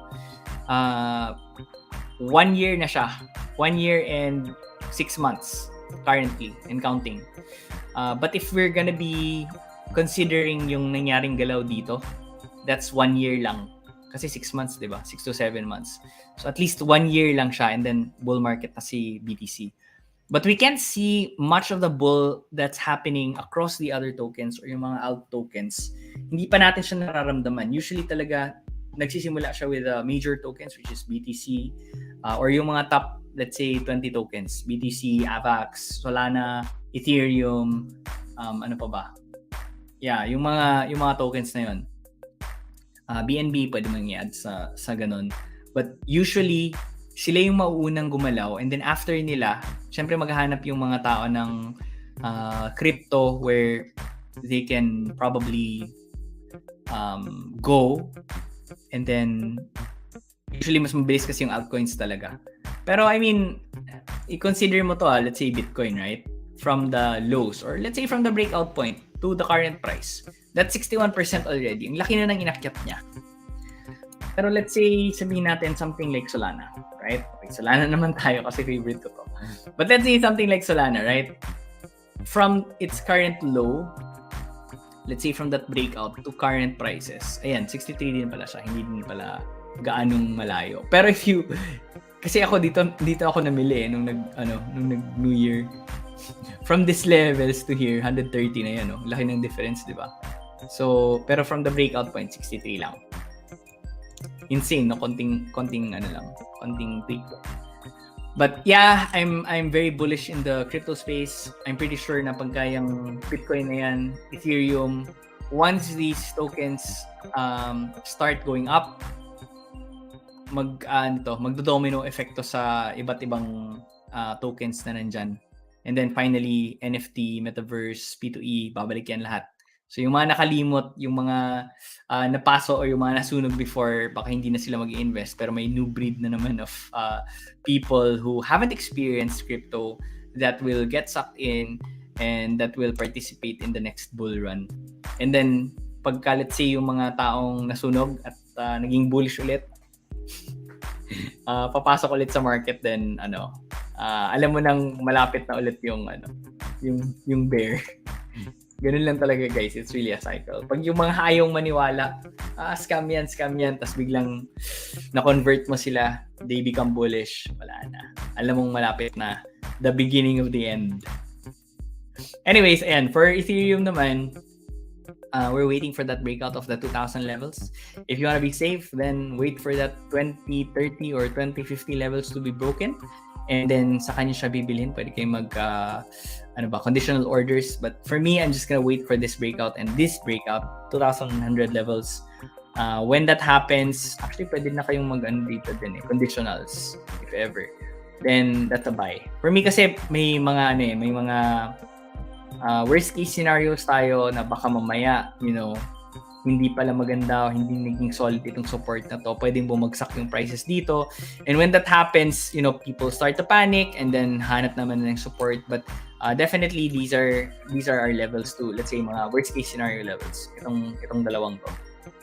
1 year na siya. 1 year and 6 months currently and counting. But if we're gonna be considering yung nangyaring galaw dito, that's 1 year lang. Kasi 6 months, di ba? 6 to 7 months. So at least 1 year lang siya, and then bull market na si BTC. But we can't see much of the bull that's happening across the other tokens or yung mga alt tokens. Hindi pa natin siya nararamdaman. Usually talaga, nagsisimula siya with major tokens, which is BTC, or yung mga top, let's say, 20 tokens. BTC, AVAX, Solana, Ethereum, ano pa ba? Yeah, yung mga tokens na yun. BNB, pwede mong i-add sa ganun. But usually, sila yung mauunang gumalaw, and then after nila, syempre maghahanap yung mga tao ng crypto where they can probably go, and then usually mas mabilis kasi yung altcoins talaga. Pero I mean, i-consider mo to, let's say Bitcoin, right? From the lows, or let's say from the breakout point to the current price. That's 61% already. Ang laki na ng inakyat niya. Pero let's say, sabihin natin something like Solana, right? Okay, Solana naman tayo kasi favorite ko to. But let's say something like Solana, right? From its current low, let's say from that breakout to current prices, ayan, 63 din pala siya, hindi din pala gaanong malayo. Pero if you, kasi ako dito ako namili nung nag New Year. From these levels to here, 130 na yan, no? Laki ng difference, di ba? So, pero from the breakout point, 63 lang. Insane, no? Konting tweak. But yeah, I'm very bullish in the crypto space. I'm pretty sure na pagka yung Bitcoin na yan, Ethereum, once these tokens start going up, magdo-domino effect to sa iba't ibang tokens na nandyan. And then finally, NFT, Metaverse, P2E, babalik yan lahat. So yung mga nakalimot, yung mga napaso or yung mga nasunog before, baka hindi na sila mag-invest, pero may new breed na naman of people who haven't experienced crypto that will get sucked in and that will participate in the next bull run. And then, pagka let's say yung mga taong nasunog at naging bullish ulit, papasok ulit sa market, then alam mo nang malapit na ulit yung yung bear. Ganun lang talaga, guys. It's really a cycle. Pag yung mga hayong maniwala, scam yan, tas biglang na-convert mo sila, they become bullish, wala na. Alam mong malapit na the beginning of the end. Anyways, ayan, for Ethereum naman, we're waiting for that breakout of the 2,000 levels. If you want to be safe, then wait for that 2030 or 2050 levels to be broken. And then, sa kanya siya bibilhin. Pwede kayo conditional orders. But for me, I'm just gonna wait for this breakout. And this breakout, 2,100 levels. When that happens, actually, pwede na kayong dito din conditionals, if ever. Then, that's a buy. For me kasi, may mga worst case scenarios tayo na baka mamaya, hindi pala maganda, hindi naging solid itong support na to, pwedeng bumagsak yung prices dito. And when that happens, people start to panic and then hanap naman ng support. But definitely these are our levels too. Let's say mga worst case scenario levels. Itong dalawang to.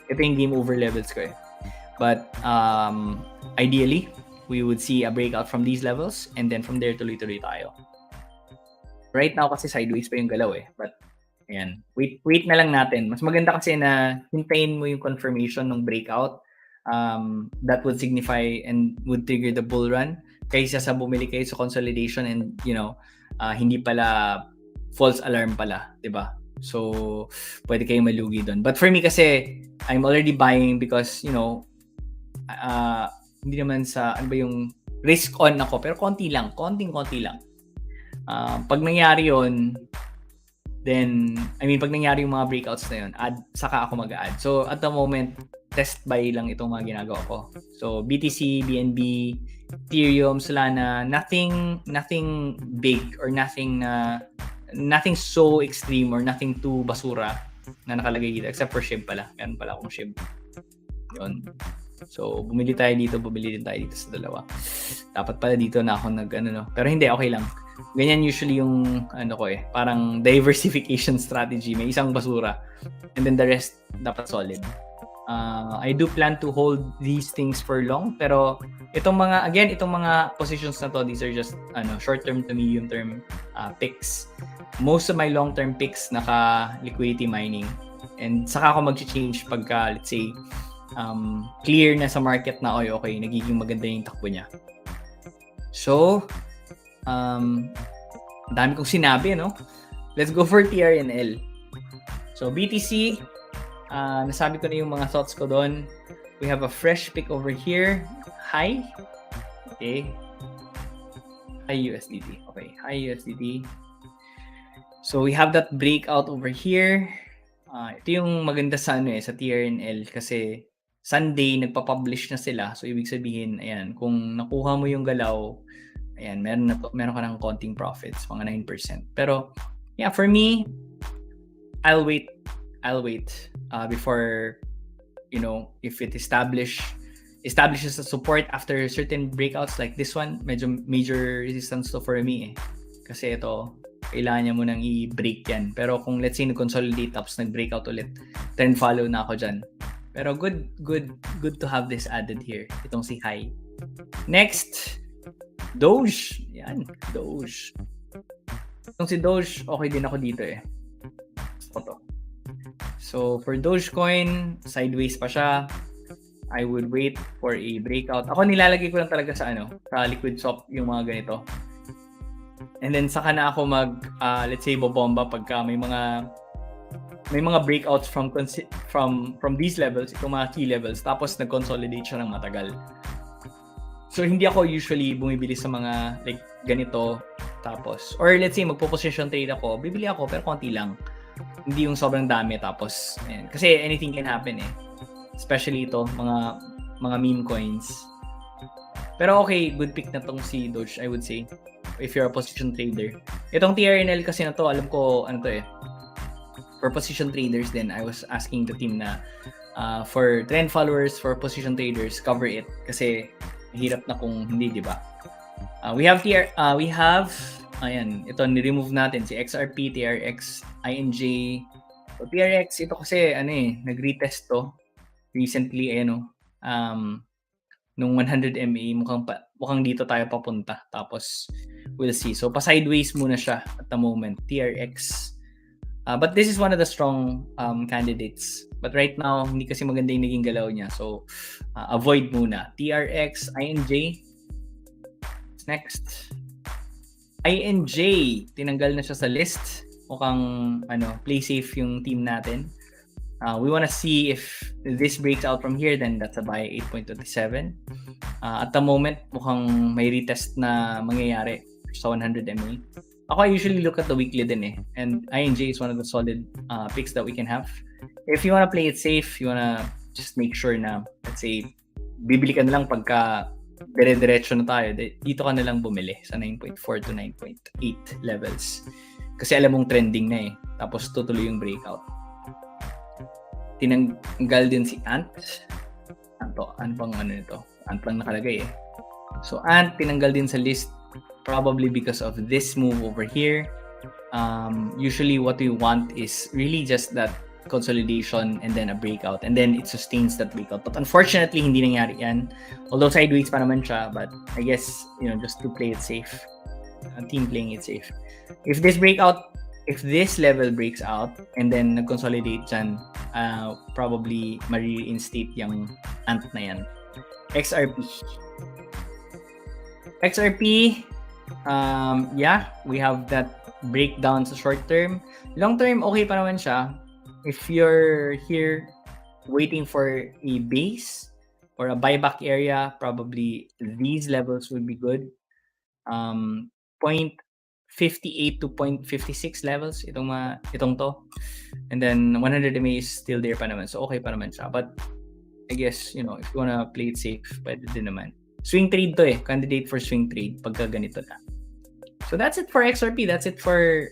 Ito yung game over levels ko eh. But ideally, we would see a breakout from these levels and then from there tuloy-tuloy tayo. Right now kasi sideways pa yung galaw eh. But ayan, wait na lang natin. Mas maganda kasi na hintayin mo yung confirmation ng breakout. That would signify and would trigger the bull run kaysa sa bumili kayo sa consolidation and hindi pala false alarm pala, 'di ba? So pwede kayong malugi doon. But for me kasi I'm already buying because hindi naman sa yung risk on ako pero konti lang. Pag nangyari yon, then, pag nangyari yung mga breakouts na yun, saka ako mag-add. So, at the moment, test buy lang itong mga ginagawa ko. So, BTC, BNB, Ethereum, Solana, nothing big or nothing so extreme or nothing too basura na nakalagay dito. Except for SHIB pala. Meron pala akong SHIB. Yun. So, bumili din tayo dito sa dalawa. Dapat pala dito na ako Pero hindi, okay lang. Ganyan usually yung parang diversification strategy. May isang basura and then the rest dapat solid. I do plan to hold these things for long, pero itong mga positions na to, these are just short term to medium term picks. Most of my long term picks naka liquidity mining, and saka ako mag-change pagka let's say clear na sa market na okay, nagiging maganda yung takbo niya. So dami kong sinabi, Let's go for TRNL. So, BTC, nasabi ko na yung mga thoughts ko doon. We have a fresh pick over here. High. Okay. High USDT. Okay, high USDT. So, we have that breakout over here. Ito yung maganda sa sa TRNL kasi Sunday, nagpa-publish na sila. So, ibig sabihin, ayan, kung nakuha mo yung galaw, ayan, meron ka ng konting profits, mga 9%. Pero, yeah, for me, I'll wait before, if it establishes a support after certain breakouts like this one, medyo major resistance to for me eh. Kasi ito, kailangan niya mo nang i-break yan. Pero kung let's say nag-consolidate tapos nag-breakout ulit, then follow na ako dyan. Pero good to have this added here. Itong si High. Next, Doge. Yan, Doge. Itong si Doge, okay din ako dito eh. Ito. So, for Dogecoin, sideways pa siya. I would wait for a breakout. Ako nilalagay ko lang talaga sa sa liquid swap yung mga ganito. And then saka na ako let's say bobomba pagka may mga breakouts from these levels, itong mga key levels, tapos nag-consolidate siya ng matagal. So, hindi ako usually bumibili sa mga like ganito, tapos, or let's say magpo-position trade ako, bibili ako pero konti lang. Hindi yung sobrang dami, tapos, ayan. Kasi anything can happen eh. Especially ito, mga meme coins. Pero okay, good pick na tong si Doge, I would say. If you're a position trader. Itong TRNL kasi na to, alam ko, for position traders then I was asking the team na for trend followers, for position traders, cover it kasi hirap na kung hindi, di ba? We have ayan, ito ni-remove natin si XRP, TRX, INJ. So TRX ito kasi nag-retest to recently nung 100 MA mukhang dito tayo papunta. Tapos we'll see. So pa-sideways muna siya at the moment, TRX. But this is one of the strong candidates. But right now, hindi kasi maganda yung naging galaw niya. So avoid muna. TRX, INJ. Next. INJ, tinanggal na siya sa list. Mukhang play safe yung team natin. We want to see if this breaks out from here, then that's a buy 8.27. At the moment, mukhang may retest na mangyayari sa 100 MA. Ako, I usually look at the weekly din eh. And INJ is one of the solid picks that we can have. If you want to play it safe, you want to just make sure na, let's say, bibili ka na lang pagka dire-diretso na tayo, dito ka na lang bumili sa 9.4 to 9.8 levels. Kasi alam mong trending na eh. Tapos tutuloy yung breakout. Tinanggal din si Ant. Ano bang nito? Ant lang nakalagay eh. So Ant, tinanggal din sa list probably because of this move over here. Usually what we want is really just that consolidation and then a breakout and then it sustains that breakout, but unfortunately hindi nangyari yan, although sideways pa naman siya. But I guess just to play it safe, team playing it safe, if this level breaks out and then nag-consolidate dyan, probably ma-reinstate yung Ant na yan. XRP, yeah, we have that breakdown sa short term. Long term okay pa naman siya. If you're here waiting for a base or a buyback area, probably these levels would be good. 0.58 to 0.56 levels itong to. And then 100 MA is still there pa naman. So okay pa naman siya. But I guess, if you wanna play it safe, pwede din naman. Swing trade to eh. Candidate for swing trade pagka ganito na. So that's it for XRP. That's it for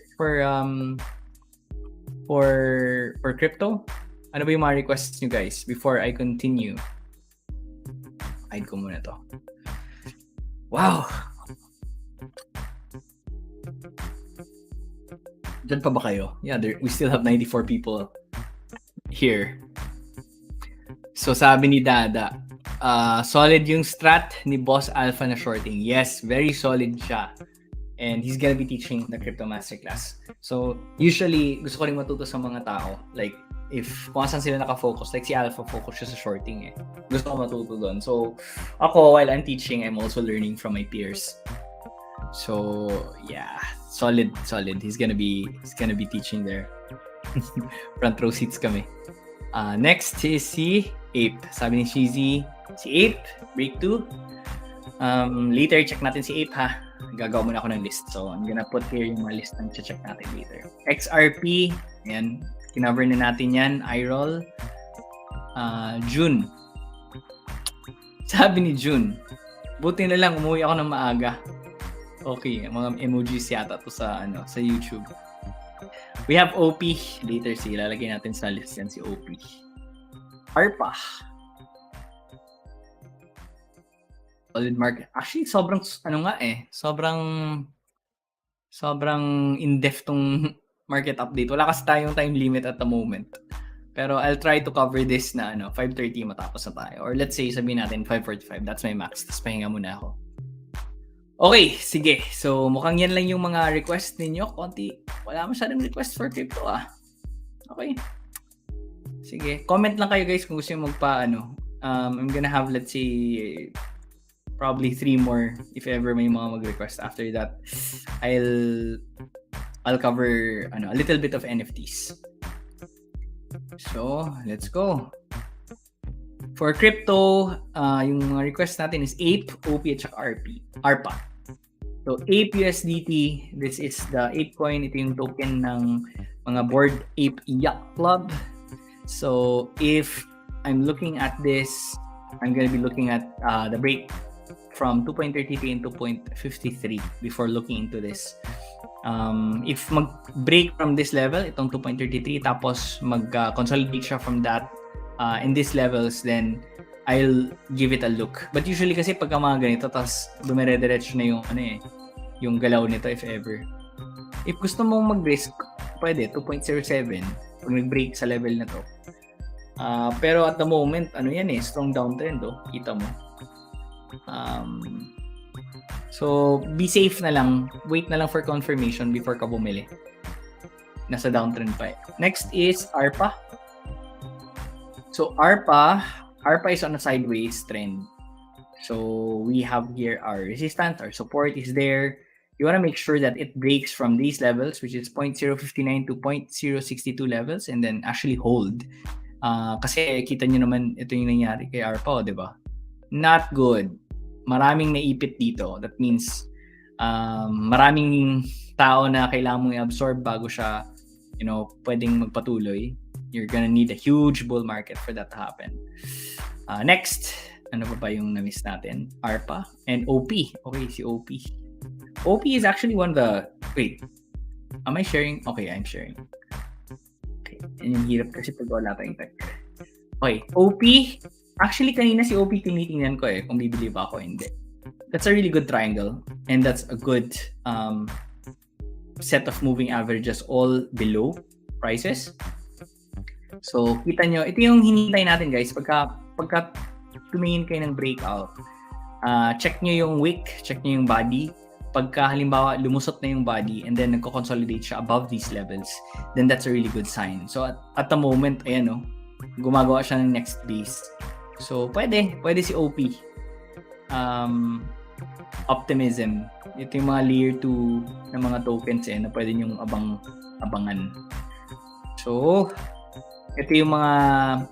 crypto. Ano ba yung mga requests nyo guys before I continue? Hide ko muna to. Wow! Diyan pa ba kayo? Yeah, we still have 94 people here. So sabi ni Dada, solid yung strat ni Boss Alpha na shorting. Yes, very solid siya. And he's gonna be teaching the Crypto Masterclass. So, usually, gusto ko rin matuto sa mga tao. Like, kung saan sila nakafocus, like si Alpha focus siya sa shorting eh. Gusto ko matuto doon. So, ako, while I'm teaching, I'm also learning from my peers. So, yeah. Solid. He's gonna be teaching there. Front row seats kami. Next is si Ape. Sabi ni Cheesy, si Ape, break 2. Later, check natin si Ape ha. Gagawa muna ako ng list. So, I'm gonna put here yung mga list na check natin later. XRP, ayan. Kinover na natin yan. iRoll. June. Sabi ni June, buti na lang umuwi ako ng maaga. Okay, mga emojis yata to sa YouTube. We have OP. Later, lalagay natin sa list yan si OP. ARPA. Solid market. Actually, sobrang in-depth tong market update. Wala kasi tayong time limit at the moment. Pero I'll try to cover this na 5:30 matapos na tayo. Or let's say, sabihin natin 5:45. That's my max. Tapos pahinga muna ako. Okay, sige. So, mukhang yan lang yung mga request ninyo. Konti. Wala masyadong request for crypto Okay. Sige. Comment lang kayo guys kung gusto nyo I'm gonna have, let's say, probably 3 more if ever may mga mag-request. After that, I'll cover a little bit of NFTs. So, let's go. For crypto, yung mga request natin is Ape, OP at ARPA. So, Ape USDT, this is the Ape coin. Ito yung token ng mga Bored Ape Yacht Club. So, if I'm looking at this, I'm gonna be looking at the break from 2.33 and 2.53 before looking into this. If mag-break from this level, itong 2.33, tapos mag-consolidate siya from that in these levels, then I'll give it a look. But usually kasi pagka mga ganito, tapos dumire-diretso na yung yung galaw nito if ever. If gusto mong mag-risk, pwede 2.07 pag nag-break sa level na to. Pero at the moment, strong downtrend kita mo. So be safe na lang, wait na lang for confirmation before ka bumili. Nasa downtrend pa. Next is ARPA. So ARPA is on a sideways trend. So we have here our resistance, our support is there. You want to make sure that it breaks from these levels, which is 0.059 to 0.062 levels, and then actually hold. Kasi kita nyo naman ito yung nangyari kay ARPA, di ba? Not good. Maraming naipit dito. That means maraming tao na kailangan mong i-absorb bago siya pwedeng magpatuloy. You're gonna need a huge bull market for that to happen. Next, ano ba yung na-miss natin? ARPA and OP. Okay, si OP. OP is actually one of the... Wait, am I sharing? Okay, I'm sharing. Okay, and yung hirap kasi pag wala tayong tech. Okay, OP. Actually, kanina si OP tinitingnan ko kung bibili ba ako hindi. That's a really good triangle. And that's a good set of moving averages all below prices. So, kita nyo, ito yung hinihintay natin guys. Pagka tumingin kayo ng breakout, check nyo yung wick, check nyo yung body. Pagka halimbawa lumusot na yung body and then nagko-consolidate siya above these levels, then that's a really good sign. So, at the moment, ayan gumagawa siya ng next base. So, pwede si OP. Optimism. Ito yung mga layer 2 na mga tokens na pwede nyong abangan. So, ito yung mga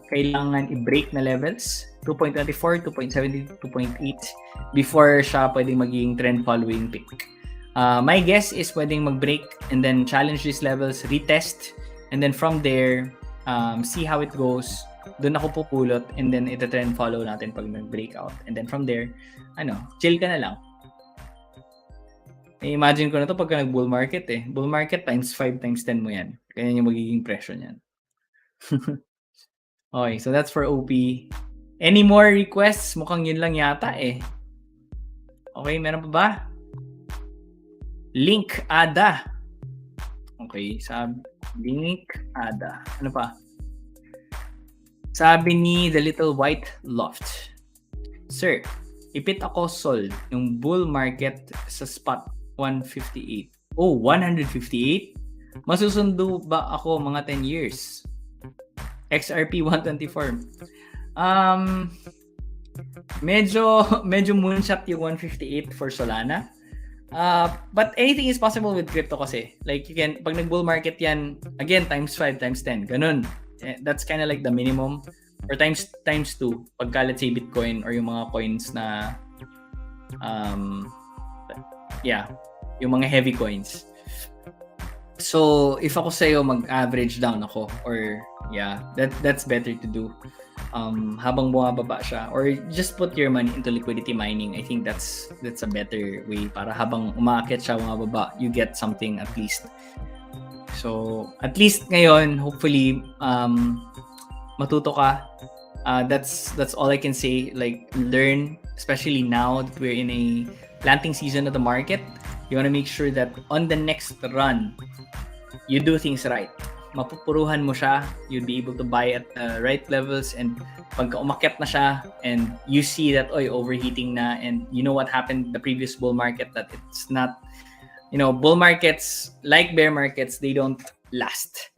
kailangan i-break na levels. 2.24, 2.70, 2.8 before siya pwedeng maging trend following pick. My guess is pwedeng mag-break and then challenge these levels, retest, and then from there, see how it goes. Doon ako pupulot and then ito trend follow natin pag nag-breakout. And then from there, chill ka na lang. Imagine ko na to pagka nag-bull market Bull market times 5 times 10 mo yan. Kaya yung magiging presyo niyan. Okay, so that's for OP. Any more requests? Mukhang yun lang yata Okay, meron pa ba? Link ADA. Okay, Link ADA. Ano pa? Sabi ni The Little White Loft. Sir, ipit ako sol yung bull market sa spot 158. Oh, 158? Masusundo ba ako mga 10 years? XRP 124. Medyo moonshot yung 158 for Solana. But anything is possible with crypto kasi. Like you can, pag nag-bull market yan, again, times 5, times 10. Ganun. That's kind of like the minimum. Or times 2. Pagka let's say Bitcoin or yung mga coins na yung mga heavy coins. So, if ako sa'yo, mag-average down ako or that's better to do. Habang bumababa siya or just put your money into liquidity mining. I think that's a better way para habang umaakit siya, bumababa, you get something at least. So, at least ngayon, hopefully, matuto ka. That's all I can say. Like, learn, especially now that we're in a planting season of the market. You want to make sure that on the next run, you do things right. Mapupuruhan mo siya, you'll be able to buy at the right levels, and pagka umakyat na siya and you see that overheating na, and you know what happened the previous bull market, that it's not, bull markets like bear markets, they don't last.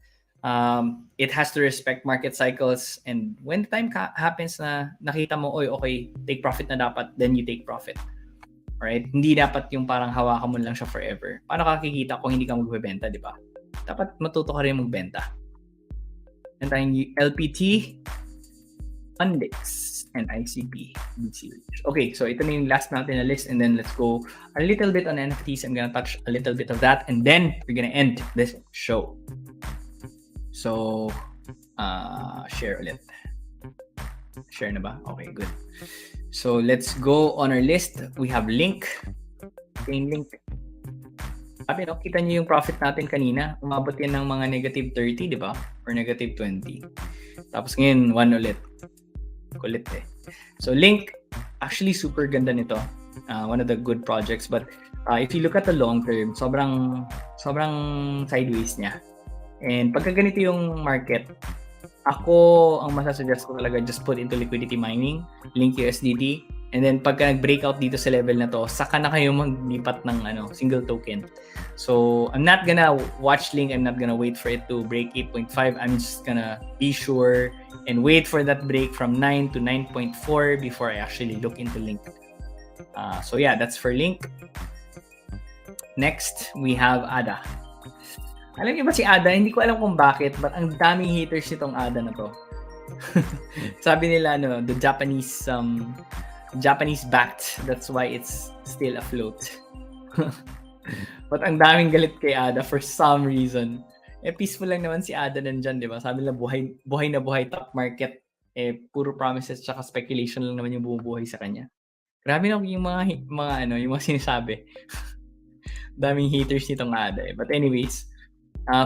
It has to respect market cycles, and when the time happens na nakita mo okay, take profit na dapat, then you take profit. Alright? Hindi dapat yung parang hawakan mo lang siya forever. Paano ka kikita kung hindi ka magbebenta, di ba? Dapat matuto ka rin magbenta. And tayong LPT, Fundix, and ICP. Okay, so ito na yung last natin na list, and then let's go a little bit on NFTs. I'm gonna touch a little bit of that, and then we're gonna end this show. So, share ulit. Share na ba? Okay, good. So, let's go on our list. We have Link. Same Link. Sabi, no, kita niyo yung profit natin kanina. Umabot yan ng mga negative 30, di ba? Or negative 20. Tapos ngayon, 1 ulit. Kulit eh. So, Link, actually super ganda nito. One of the good projects. But if you look at the long term, sobrang sideways niya. And pagka ganito yung market, ako, ang masasuggest ko talaga, just put into liquidity mining, Link USDT, and then pagka nag-breakout dito sa level na to, saka na kayo maglipat ng single token. So, I'm not gonna watch Link, I'm not gonna wait for it to break 8.5, I'm just gonna be sure and wait for that break from 9 to 9.4 before I actually look into Link. So yeah, that's for Link. Next, we have ADA. Alam niyo ba si ADA? Hindi ko alam kung bakit, but ang daming haters nitong ADA na to. Sabi nila, the Japanese backed, that's why it's still afloat. But ang daming galit kay ADA for some reason. Peaceful lang naman si ADA nandyan, di ba? Sabi nila, buhay na buhay top market. Puro promises tsaka speculation lang naman yung bumubuhay sa kanya. Grabe na yung mga sinasabi. Daming haters nitong ADA. But anyways,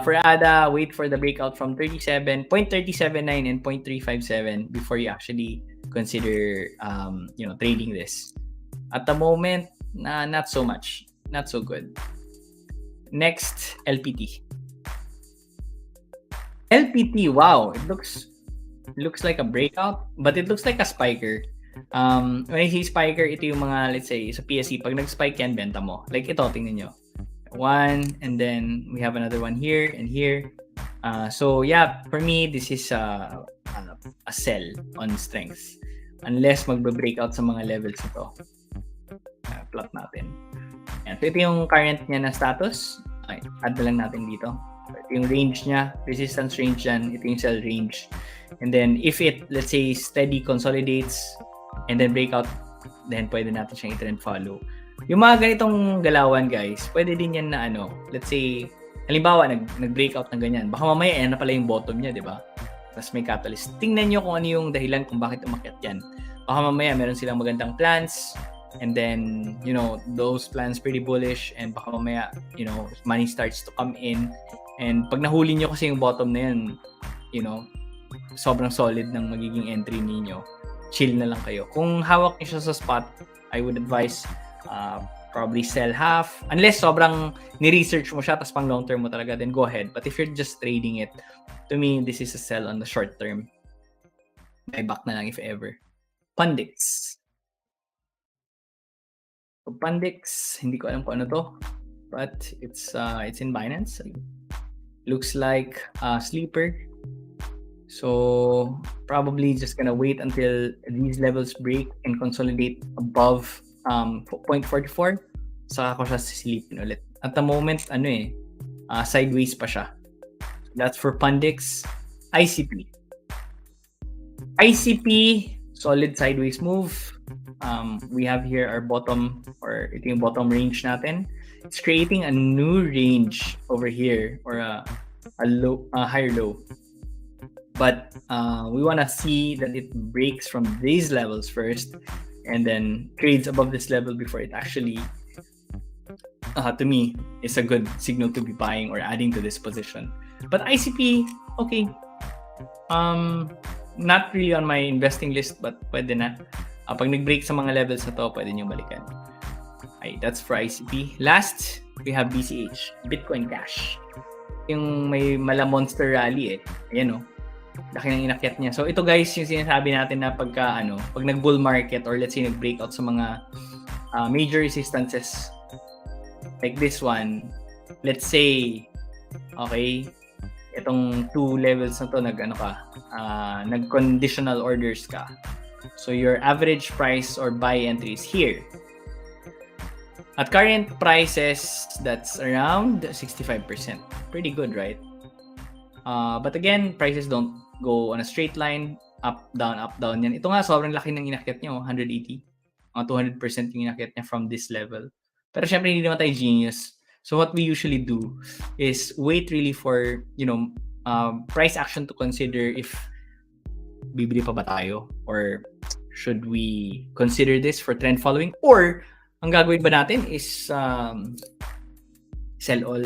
for ADA, wait for the breakout from 0.379 and 0.357 before you actually consider trading this. At the moment, not so much. Not so good. Next, LPT. LPT, wow, it looks like a breakout, but it looks like a spiker. When I say spiker, ito yung mga, let's say, sa PSE, pag nag-spike yan, benta mo. Like ito, tingnan nyo. One, and then we have another one here and here. So yeah, for me, this is a sell on strength. Unless magbe-breakout sa mga levels ito. Plot natin. Yan. So ito yung current niya na status. Okay, add na lang natin dito. Ito yung range niya, resistance range yan. Ito yung sell range. And then if it, let's say, steady consolidates and then breakout, then pwede natin siyang i-trend follow. Yung mga ganitong galawan, guys, pwede din yan na let's say, halimbawa, nag-breakout ng ganyan. Baka mamaya, yan na pala yung bottom niya, di ba? Tapos may catalyst. Tingnan nyo kung ano yung dahilan kung bakit umakyat yan. Baka mamaya, meron silang magandang plans, and then, those plans pretty bullish, and baka mamaya, money starts to come in, and pag nahuli nyo kasi yung bottom na yan, sobrang solid ng magiging entry ninyo. Chill na lang kayo. Kung hawak nyo siya sa spot, I would advise probably sell half. Unless sobrang ni-research mo siya tapos pang long term mo talaga, then go ahead. But if you're just trading it, to me, this is a sell on the short term. Buyback na lang if ever. Pandix. So Pandix, hindi ko alam kung ano to. But it's in Binance. Looks like a sleeper. So probably just gonna wait until these levels break and consolidate above 0.44. Saka ko siya sisilipin ulit. At the moment, sideways pa siya. That's for Pandix. ICP. ICP, solid sideways move. We have here our bottom, or ito yung bottom range natin. It's creating a new range over here, or a higher low. But we want to see that it breaks from these levels first and then trades above this level before it actually, to me, is a good signal to be buying or adding to this position. But ICP, okay. Not really on my investing list, but pwede na. Pag nag-break sa mga levels na to, pwede nyo balikan. Okay, that's for ICP. Last, we have BCH, Bitcoin Cash. Yung may mala monster rally Ayan laki ng inakyat niya. So ito guys, yung sinasabi natin na pag nag-bull market or let's say nag-breakout sa mga major resistances like this one, let's say, okay, itong two levels na to nag-conditional orders ka. So your average price or buy entry is here. At current prices, that's around 65%. Pretty good, right? But again, prices don't go on a straight line, up, down yan. Ito nga, sobrang laki ng inakyat niya, 180. 200% yung inakyat niya from this level. Pero syempre, hindi naman tayo genius. So what we usually do is wait really for, price action to consider if bibili pa ba tayo? Or should we consider this for trend following? Or, ang gagawin ba natin is sell all,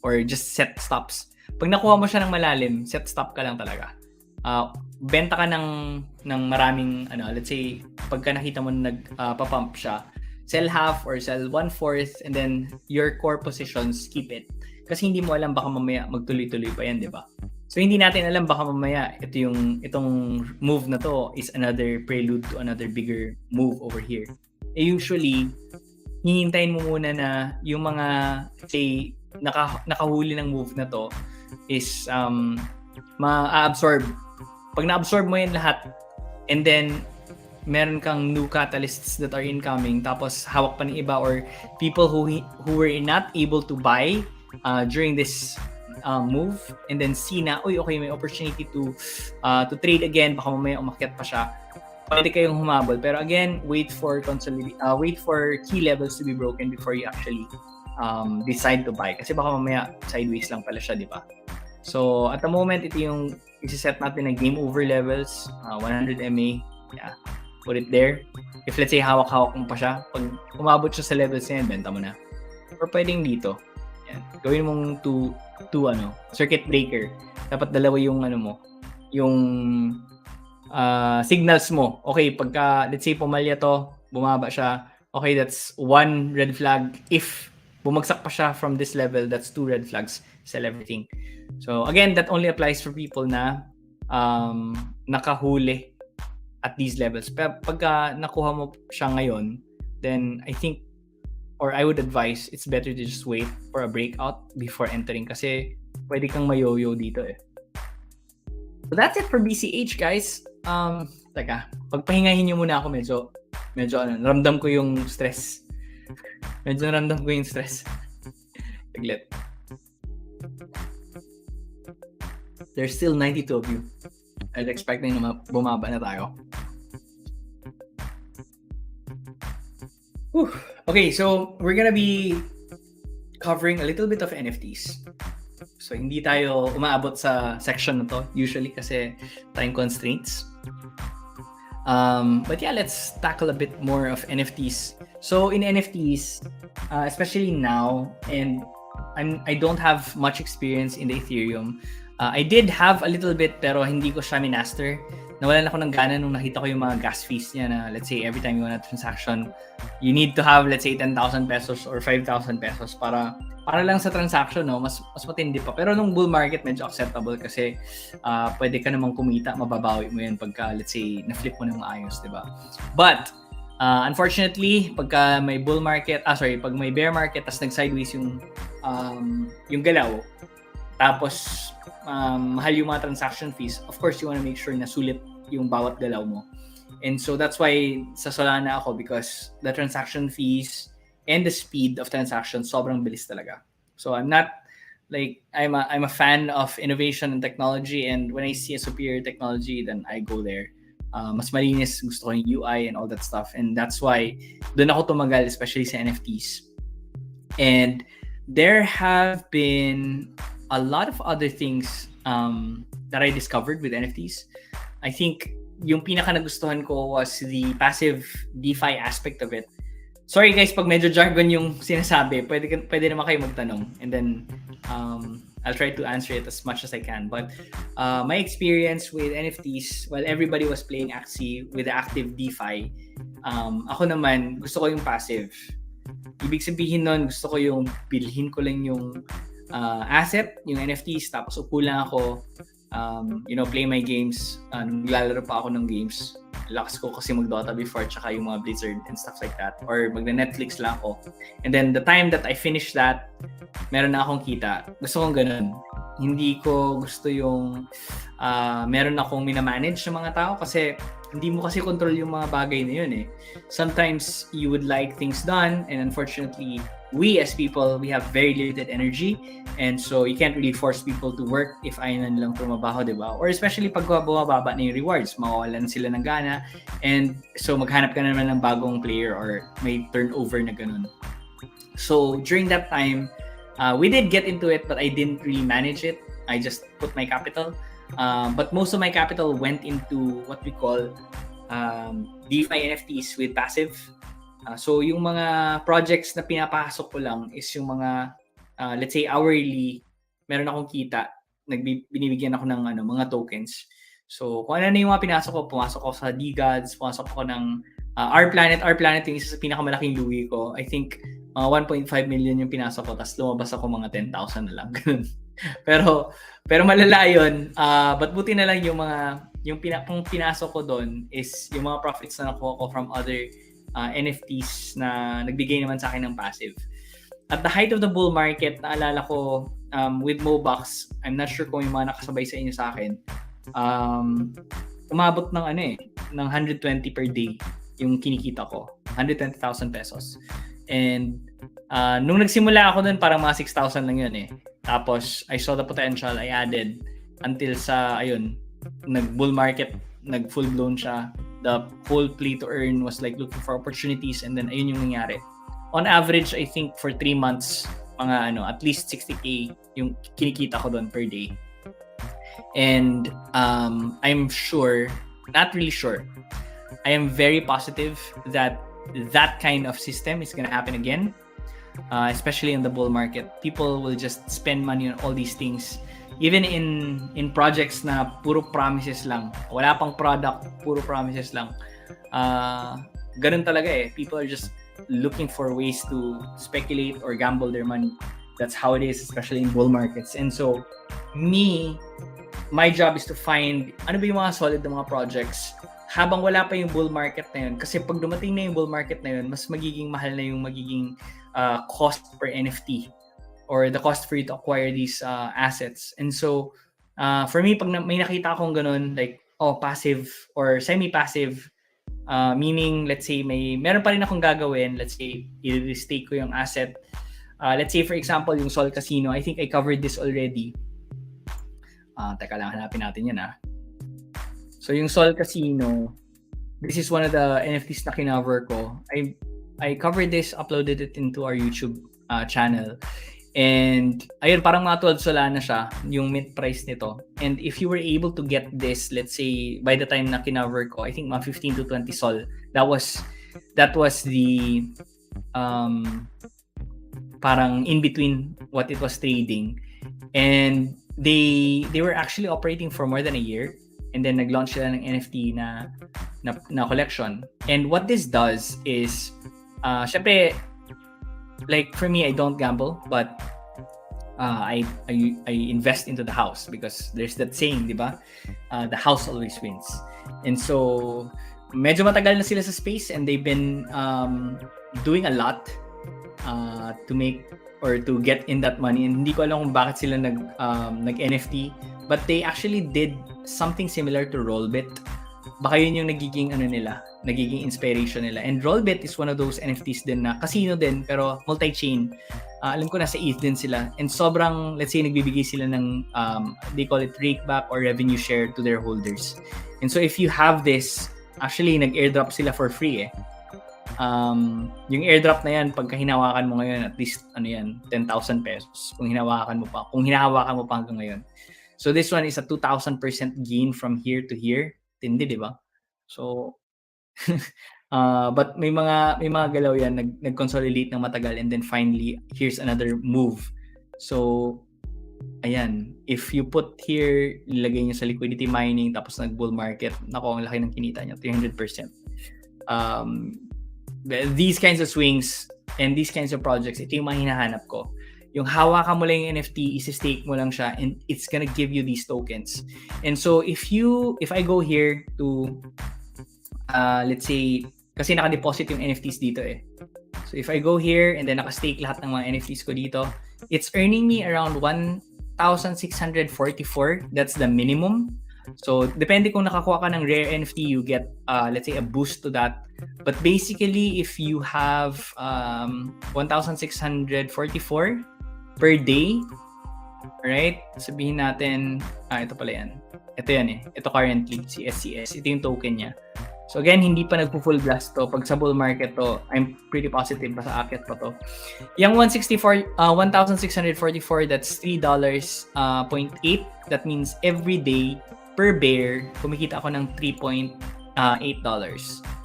or just set stops. Pag nakuha mo siya ng malalim, set stop ka lang talaga. Benta ka ng maraming, let's say, pagka nakita mo nagpa-pump siya, sell half or sell 1/4, and then your core positions, keep it. Kasi hindi mo alam, baka mamaya magtuloy-tuloy pa yan, di ba? So hindi natin alam, baka mamaya itong move na to is another prelude to another bigger move over here. Usually, hihintayin mo muna na yung mga, say, nakahuli ng move na to is ma-absorb. Pag na-absorb mo yan lahat, and then meron kang new catalysts that are incoming, tapos hawak pa ng iba, or people who were not able to buy during this move, and then see na, okay, may opportunity to trade again, baka mamaya umakyat pa siya, pwede kayong humabol. Pero again, wait for key levels to be broken before you actually decide to buy, kasi baka mamaya sideways lang pala siya, di ba? So at the moment, ito yung isi-set natin na game over levels, 100 MA. Yeah, put it there. If let's say hawak-hawak mo pa siya, pag umabot siya sa levels na yan, benta mo na. Or pwedeng dito. Yan. Gawin mong to circuit breaker. Dapat dalawa yung yung signals mo. Okay, pagka let's say pumalya to, bumaba siya. Okay, that's one red flag. If bumagsak pa siya from this level, that's two red flags. Sell everything. So again, that only applies for people na nakahuli at these levels. Pero pagka nakuha mo siya ngayon, then I think, or I would advise, it's better to just wait for a breakout before entering, kasi pwede kang mayoyo dito eh. So that's it for BCH, guys. Teka, pagpahingahin nyo muna ako, medyo naramdam ko yung stress. Paglit. There's still 92 of you. I was expecting na bumaba na tayo. Whew. Okay, so we're gonna be covering a little bit of NFTs. So hindi tayo umaabot sa section na to usually kasi time constraints. But yeah, let's tackle a bit more of NFTs. So in NFTs, especially now, and I don't have much experience in the Ethereum. I did have a little bit, pero hindi ko siya minaster. Nawalan ako ng gana nung nakita ko yung mga gas fees niya na, let's say, every time you want a transaction, you need to have, let's say, 10,000 pesos or 5,000 pesos para lang sa transaction, no? Mas matindi pa. Pero nung bull market, medyo acceptable kasi pwede ka namang kumita, mababawi mo yan pagka, let's say, na-flip mo ng maayos, di ba? But, unfortunately, pagka may bull market, pag may bear market, tas nag-sideways yung galaw, tapos mahal yung mga transaction fees, of course you want to make sure na sulit yung bawat galaw mo. And so that's why sa Solana ako, because the transaction fees and the speed of transactions sobrang bilis talaga. So I'm not like, I'm a fan of innovation and technology, and when I see a superior technology, then I go there. Mas malinis, gusto ko yung UI and all that stuff, and that's why doon ako tumagal, especially sa NFTs. And there have been a lot of other things that I discovered with NFTs. I think yung pinaka nagustuhan ko was the passive DeFi aspect of it. Sorry guys, pag medyo jargon yung sinasabi, pwede naman kayo magtanong, and then I'll try to answer it as much as I can. But my experience with NFTs, while everybody was playing Axie with the active DeFi, ako naman gusto ko yung passive. Ibig sabihin nun, gusto ko yung bilhin ko lang yung asset, yung NFTs, tapos upo lang ako, play my games. Naglalaro pa ako ng games. Lakas ko kasi mag-Dota before, tsaka yung mga Blizzard and stuff like that. Or mag-Netflix lang ako. And then the time that I finish that, meron na akong kita. Gusto kong ganun. Hindi ko gusto yung meron akong minamanage ng mga tao, kasi hindi mo kasi control yung mga bagay na yun eh. Sometimes you would like things done, and unfortunately, we as people, we have very limited energy, and so you can't really force people to work if ayaw na nilang tumabaho, di ba? Or especially pag bumababa na yung rewards, mawawalan sila ng gana, and so maghanap ka na naman ng bagong player or may turnover na ganun. So during that time, we did get into it, but I didn't really manage it. I just put my capital. But most of my capital went into what we call DeFi NFTs with passive. So yung mga projects na pinapasok ko lang is yung mga let's say hourly, meron akong kita, binibigyan ako ng mga tokens. So, kung ano yung mga pinasok ko, pumasok ako sa D-Gods, pumasok ako ng Our Planet yung isa sa pinakamalaking lugi ko. I think 1.5 million yung pinasok ko, tapos lumabas ako mga 10,000 na lang. pero malala yun. But buti na lang yung pinasok ko doon is yung mga profits na nakuha ko from other NFTs na nagbigay naman sa akin ng passive. At the height of the bull market, naalala ko with Mobox, I'm not sure kung yung mga nakasabay sa inyo sa akin, umabot ng ng 120 per day yung kinikita ko, 120,000 pesos. And nung nagsimula ako dun, parang mga 6,000 lang yun Tapos I saw the potential, I added until sa nag-bull market, nag-full blown siya. The whole play to earn was like looking for opportunities, and then ayun yung nangyari. On average, I think for 3 months, mga at least 60k yung kinikita ko doon per day. And I'm sure, not really sure, I am very positive that kind of system is going to happen again, especially in the bull market. People will just spend money on all these things, even in projects na puro promises lang, wala pang product, puro promises lang. Ganun talaga people are just looking for ways to speculate or gamble their money. That's how it is, especially in bull markets. And so my job is to find ano ba yung mga solid na mga projects habang wala pa yung bull market na yun. Kasi pag dumating na yung bull market na yun, mas magiging mahal na yung magiging cost per NFT or the cost for you to acquire these assets. And so for me, pag may nakita akong ganun, like passive or semi-passive, meaning let's say meron pa rin akong gagawin, let's say i-stake ko yung asset. Let's say for example, yung Sol Casino, I think I covered this already. Teka lang, hanapin natin yan So yung Sol Casino, this is one of the NFTs na kinover ko. I covered this, uploaded it into our YouTube channel. And ayun, parang mga 12 sola na siya, yung mint price nito. And if you were able to get this, let's say, by the time na kinover ko, I think mga 15 to 20 sol. That was the parang in between what it was trading. And they were actually operating for more than a year. And then nag-launch sila ng NFT na collection. And what this does is, syempre, like for me, I don't gamble, but I invest into the house because there's that saying, di ba? The house always wins. And so, medyo matagal na sila sa space and they've been doing a lot to make or to get in that money. And hindi ko alam kung bakit sila nag-NFT, but they actually did something similar to Rollbit. Baka yun yung nagiging inspiration nila. And Rollbit is one of those NFTs din na casino din, pero multi-chain. Alam ko nasa ETH din sila. And sobrang, let's say, nagbibigay sila ng, they call it rakeback or revenue share to their holders. And so if you have this, actually, nag-airdrop sila for free Yung airdrop na yan, pagka hinawakan mo ngayon, at least, 10,000 pesos. Kung hinawakan mo pa hanggang ngayon. So this one is a 2,000% gain from here to here. Tindi, di ba? So, but may mga galaw yan, nag-consolidate ng matagal, and then finally, here's another move. So, ayan, if you put here, nilagay nyo sa liquidity mining, tapos nag-bull market, nako, ang laki ng kinita nyo, 300%. These kinds of swings and these kinds of projects, ito yung mga hinahanap ko. Yung hawakan mo lang yung NFT, isi-stake mo lang siya, and it's gonna give you these tokens. And so if I go here to let's say, kasi naka-deposit yung NFTs dito So if I go here and then naka-stake lahat ng mga NFTs ko dito, it's earning me around 1,644. That's the minimum. So depende kung nakakuha ka ng rare NFT, you get let's say a boost to that. But basically, if you have 1,644 per day, right? Sabihin natin, ito pala yan. Ito yan Ito currently, si SCS. Ito yung token niya. So again, hindi pa nagpo-full blast to. Pag sa bull market to, I'm pretty positive pa sa akit pa to. Yung 1,644, that's $3.8. That means every day per bear, kumikita ako ng $3.8.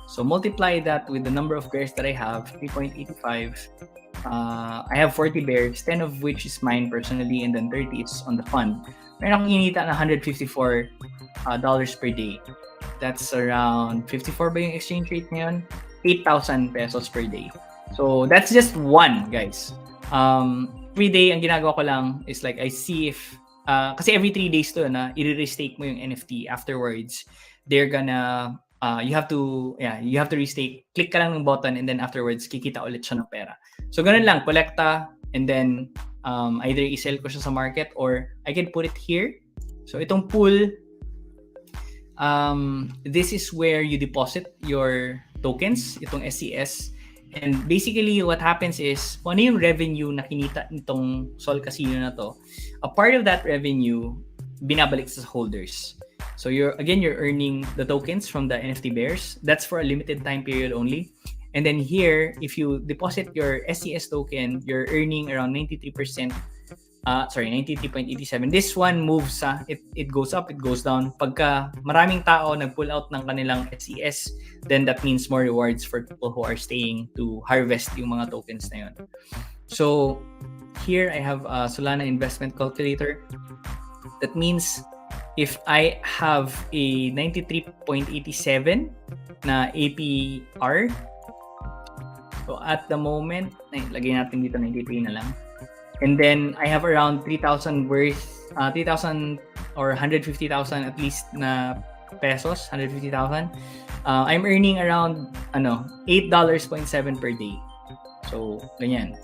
So multiply that with the number of bears that I have, 3.85 I have 40 bears, 10 of which is mine personally, and then 30 is on the fund. Meron akong inita na $154 dollars per day. That's around 54 ba yung exchange rate ngayon? 8,000 pesos per day. So that's just one, guys. Every day, ang ginagawa ko lang is like I see if kasi every 3 days to na i-restake mo yung NFT afterwards. They're gonna you have to restake. Click ka lang ng button and then afterwards kikita ulit siya ng pera. So ganun lang, kolekta and then either i-sell ko siya sa market or I can put it here. So itong pool, this is where you deposit your tokens, itong SCS. And basically, what happens is, kung ano yung revenue na kinita nitong Sol Casino na to, a part of that revenue, binabalik sa holders. So you're earning the tokens from the NFT bears. That's for a limited time period only. And then here, if you deposit your SCS token, you're earning around 93%. 93.87. This one moves, it goes up, it goes down. Pagka maraming tao nag-pull out ng kanilang SCS, then that means more rewards for people who are staying to harvest yung mga tokens na yun. So here I have a Solana investment calculator. That means if I have a 93.87 na APR, so at the moment, lagay natin dito 93 na lang. And then I have around 3,000 worth, 3,000 or 150,000 at least na pesos, 150,000. I'm earning around $8.7 per day. So ganyan.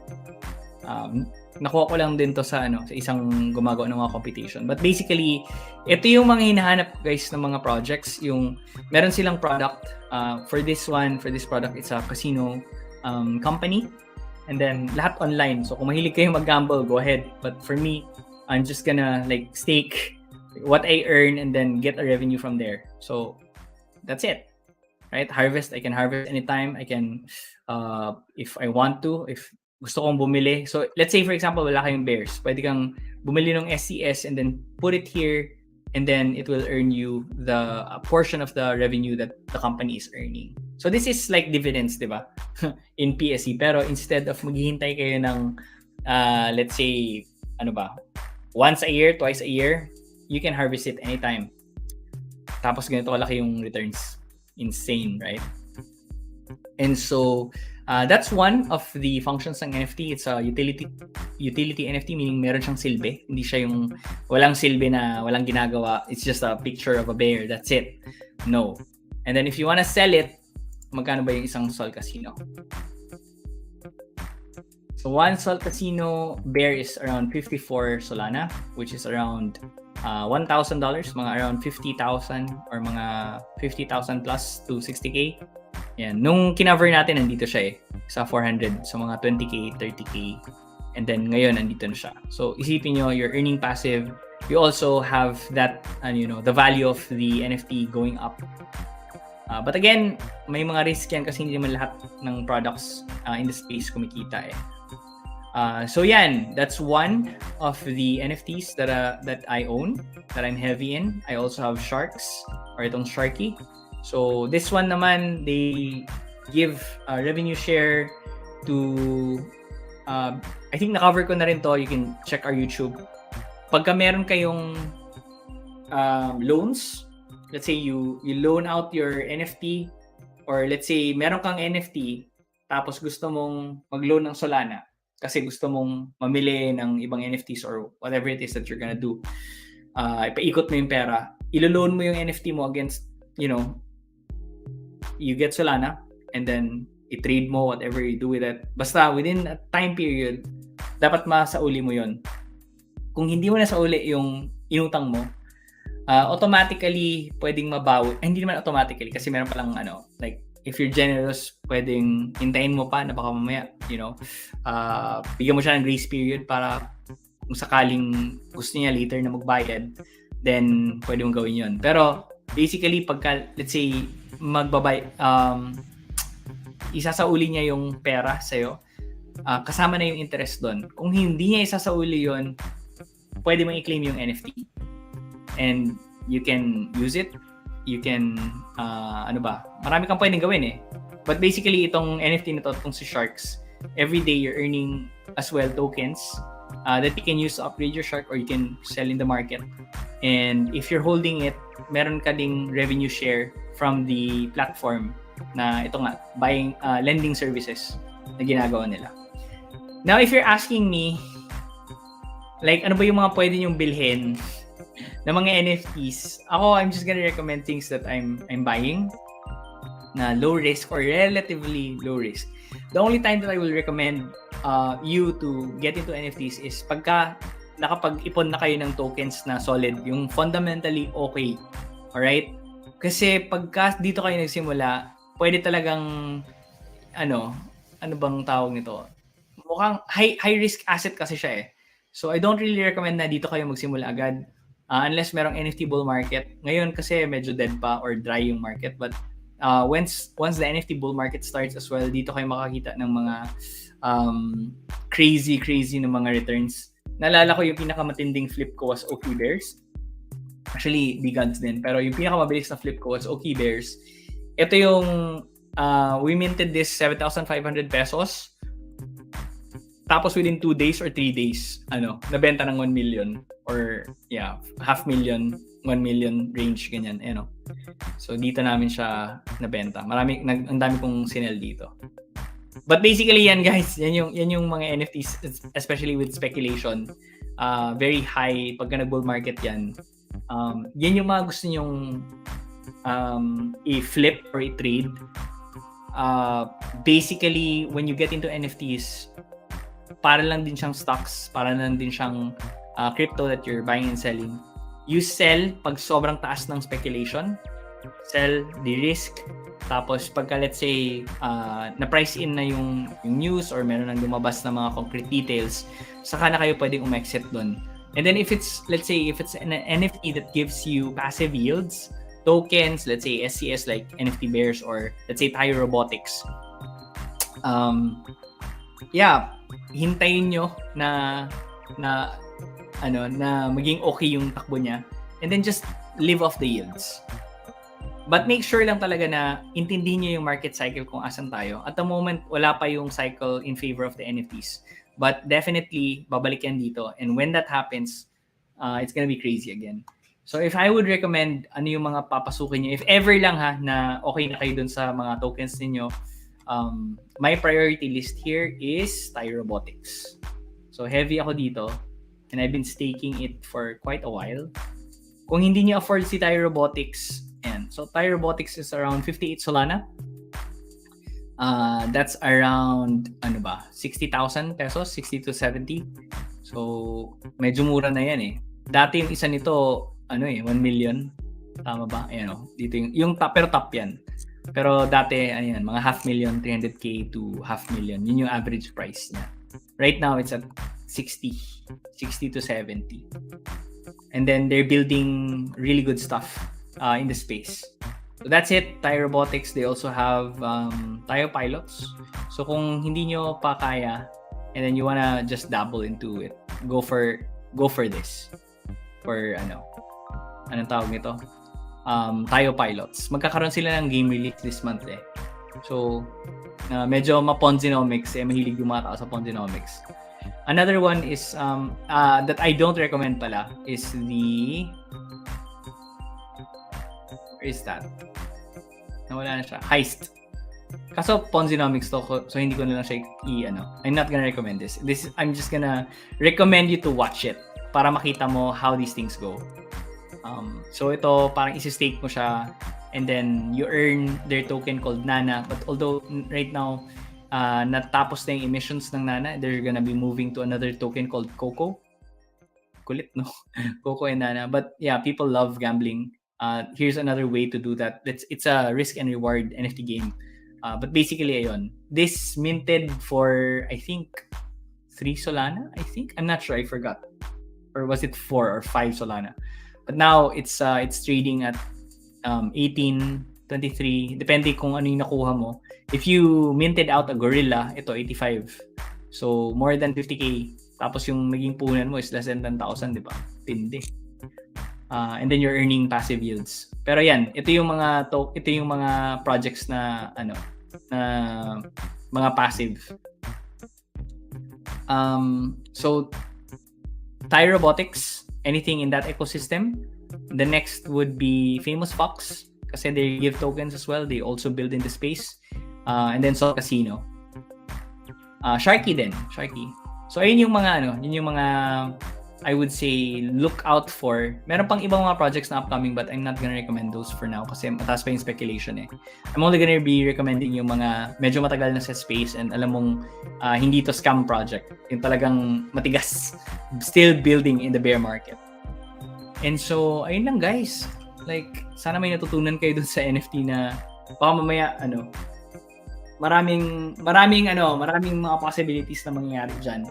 Nakuha ko lang din to sa isang gumagawa ng mga computation. But basically, ito yung mga hinahanap guys ng mga projects. Yung meron silang product. For this product, it's a casino company. And then, lahat online. So, kung mahilig kayo mag-gamble, go ahead. But for me, I'm just gonna stake what I earn and then get a revenue from there. So, that's it. Right? I can harvest anytime. I can, if I want to, if gusto kong bumili. So, let's say, for example, wala kayong bears. Pwede kang bumili ng SCS and then put it here and then it will earn you a portion of the revenue that the company is earning. So this is like dividends, di ba? In PSE. Pero instead of maghihintay kayo ng, let's say, once a year, twice a year, you can harvest it anytime. Tapos ganito kalaki yung returns. Insane, right? And so, that's one of the functions ng NFT. It's a utility NFT, meaning meron siyang silbi. Hindi siya yung walang silbi na walang ginagawa. It's just a picture of a bear. That's it. No. And then if you wanna sell it, magkano ba yung isang Sol Casino? So one Sol Casino bear is around 54 Solana, which is around $1,000, mga around 50,000 or mga 50,000 plus to 60K. Yan. Nung kinover natin, nandito siya sa 400, so mga 20K, 30K. And then ngayon, nandito na siya. So isipin nyo, you're earning passive. You also have that, the value of the NFT going up. But again, may mga risk yan kasi hindi naman lahat ng products in the space kumikita . So yan, that's one of the NFTs that I own, that I'm heavy in. I also have Sharks, or itong Sharky. So this one naman, they give revenue share to, I think na-cover ko na rin to, you can check our YouTube. Pagka meron kayong loans, let's say you loan out your NFT, or let's say meron kang NFT tapos gusto mong mag-loan ng Solana kasi gusto mong mamili ng ibang NFTs or whatever it is that you're gonna do. Ipaikot mo yung pera, ilo-loan mo yung NFT mo against, you get Solana and then i-trade mo whatever you do with it. Basta within a time period, dapat masauli mo yon. Kung hindi mo na sauli yung inutang mo, automatically pwedeng mabawi. Hindi naman automatically kasi meron palang like if you're generous, pwedeng hintayin mo pa na baka mamaya, bigyan mo siya ng grace period para kung sakaling gusto niya later na magbayad, then pwede mong gawin yun. Pero basically pagka let's say isasauli niya yung pera sa'yo, kasama na yung interest doon. Kung hindi niya isasauli yun, pwede mong i-claim yung NFT. And you can use it. You can, marami kang pwedeng gawin . But basically, itong NFT na to, itong si Sharks, every day you're earning as well tokens that you can use to upgrade your shark or you can sell in the market. And if you're holding it, meron ka ding revenue share from the platform na ito nga, lending services na ginagawa nila. Now, if you're asking me, like, ano ba yung mga pwede nyong bilhin na mga NFTs? Ako, I'm just gonna recommend things that I'm buying na low risk or relatively low risk. The only time that I will recommend you to get into NFTs is pagka nakapag-ipon na kayo ng tokens na solid, yung fundamentally okay. Alright? Kasi pagka dito kayo nagsimula, pwede talagang ano bang tawag nito? Mukhang high risk asset kasi siya eh. So I don't really recommend na dito kayo magsimula agad unless merong NFT bull market. Ngayon kasi medyo dead pa or dry yung market, but once the NFT bull market starts as well, dito kayo makakita ng mga crazy na mga returns. Naalala ko yung pinakamatinding flip ko was OK Bears. Actually, Bigods din. Pero yung pinakamabilis na flip ko was OK Bears. Ito yung, we minted this 7,500 pesos. Tapos within 2 days or 3 days, nabenta ng 1 million. Or, yeah, 500,000, 1 million range, ganyan. So, dito namin siya nabenta. Ang dami kong sinel dito. But basically yan guys, yan yung mga NFTs, especially with speculation, very high pagka nag-bull market yan. Yan yung mga gusto nyong i-flip or i-trade. Basically, when you get into NFTs, para lang din siyang stocks, para lang din siyang crypto that you're buying and selling. You sell pag sobrang taas ng speculation, sell the risk. Tapos pagka let's say na-price in na yung news or meron nang lumabas na mga concrete details, saka na kayo pwedeng umexit doon. And then if it's an NFT that gives you passive yields, tokens, let's say SCS like NFT Bears or let's say Tire Robotics. Hintayin nyo na maging okay yung takbo niya and then just live off the yields. But make sure lang talaga na intindihin nyo yung market cycle kung asan tayo. At the moment, wala pa yung cycle in favor of the NFTs. But definitely, babalik yan dito. And when that happens, it's gonna be crazy again. So if I would recommend ano yung mga papasukin nyo, if ever lang na okay na kayo dun sa mga tokens ninyo, my priority list here is Tire Robotics. So heavy ako dito. And I've been staking it for quite a while. Kung hindi nyo afford si Tire Robotics, so Tire Robotics is around 58 Solana. That's around 60,000 pesos, 60 to 70. So medyo mura na yan eh. Dati yung isa nito 1 million. Tama ba? Dito yung top, pero top yan. Pero dati mga 500,000, 300k to 500,000. Yun yung average price niya. Right now it's at 60 to 70. And then they're building really good stuff in the space. So that's it. Tire Robotics, they also have Tire Pilots. So kung hindi nyo pa kaya and then you wanna just dabble into it, go for this. For anong tawag nito? Tire Pilots. Magkakaroon sila ng game release this month eh. So medyo ma-Ponzinomics mahilig yung mga tao sa Ponzinomics. Another one is that I don't recommend pala is the is that? Nawala na siya. Heist. Kaso Ponzinomics to, so hindi ko na lang siya I'm not gonna recommend this. I'm just gonna recommend you to watch it para makita mo how these things go. So ito, parang isi-stake mo siya and then you earn their token called Nana. But although right now, natapos na yung emissions ng Nana, they're gonna be moving to another token called Coco. Kulit, no? Coco and Nana. But yeah, people love gambling. Here's another way to do that. It's a risk and reward NFT game. But basically, ayun. This minted for, I think, 3 Solana, I think. I'm not sure, I forgot. Or was it 4 or 5 Solana? But now, it's trading at 18, 23, depende kung ano yung nakuha mo. If you minted out a gorilla, ito, 85. So, more than 50k. Tapos yung naging puhunan mo is less than 10,000, di ba? Tindi. And then you're earning passive yields. Pero yan, ito yung mga projects na na mga passive So Thai Robotics, anything in that ecosystem. The next would be Famous Fox, kasi they give tokens as well. They also build in the space. And then Sol Casino. Sharky din. Sharky. So ayun yung mga I would say look out for. Meron pang ibang mga projects na upcoming but I'm not gonna recommend those for now kasi mataas pa yung speculation eh. I'm only gonna be recommending yung mga medyo matagal na sa space and alam mong hindi to scam project. Yung talagang matigas. Still building in the bear market. And so, ayun lang guys. Like, sana may natutunan kayo dun sa NFT na baka mamaya, maraming mga possibilities na mangyayari dyan.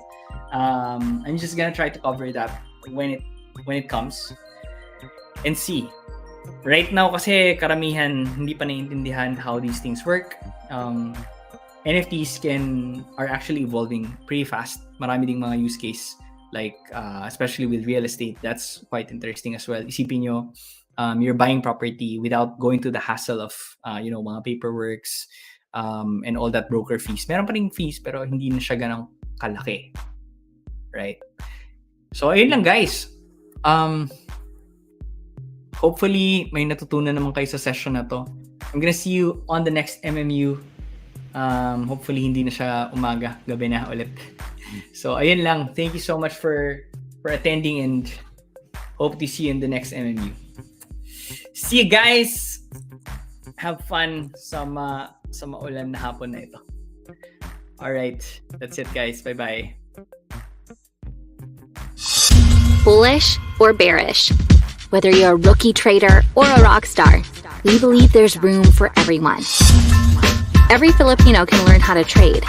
I'm just gonna try to cover that when it comes and see. Right now kasi karamihan hindi pa naiintindihan how these things work. NFTs are actually evolving pretty fast. Marami ding mga use case like especially with real estate. That's quite interesting as well. Isipin nyo, you're buying property without going to the hassle of mga paperworks and all that broker fees. Meron pa ring fees pero hindi na siya ganang kalaki. Right? So, ayun lang guys. Hopefully, may natutunan naman kayo sa session na to. I'm gonna see you on the next MMU. Hopefully, hindi na siya umaga, gabi na ulit. So, ayun lang. Thank you so much for attending and hope to see you in the next MMU. See you guys! Have fun sa maulan na hapon na ito. Alright. That's it guys. Bye-bye. Bullish or bearish, whether you're a rookie trader or a rock star, we believe there's room for everyone. Every Filipino can learn how to trade.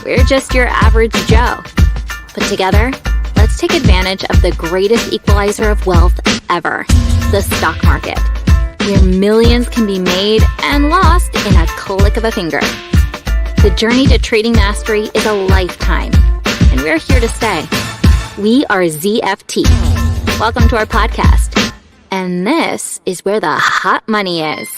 We're just your average Joe. But together, let's take advantage of the greatest equalizer of wealth ever, the stock market, where millions can be made and lost in a click of a finger. The journey to trading mastery is a lifetime, and we're here to stay. We are ZFT. Welcome to our podcast. And this is where the hot money is.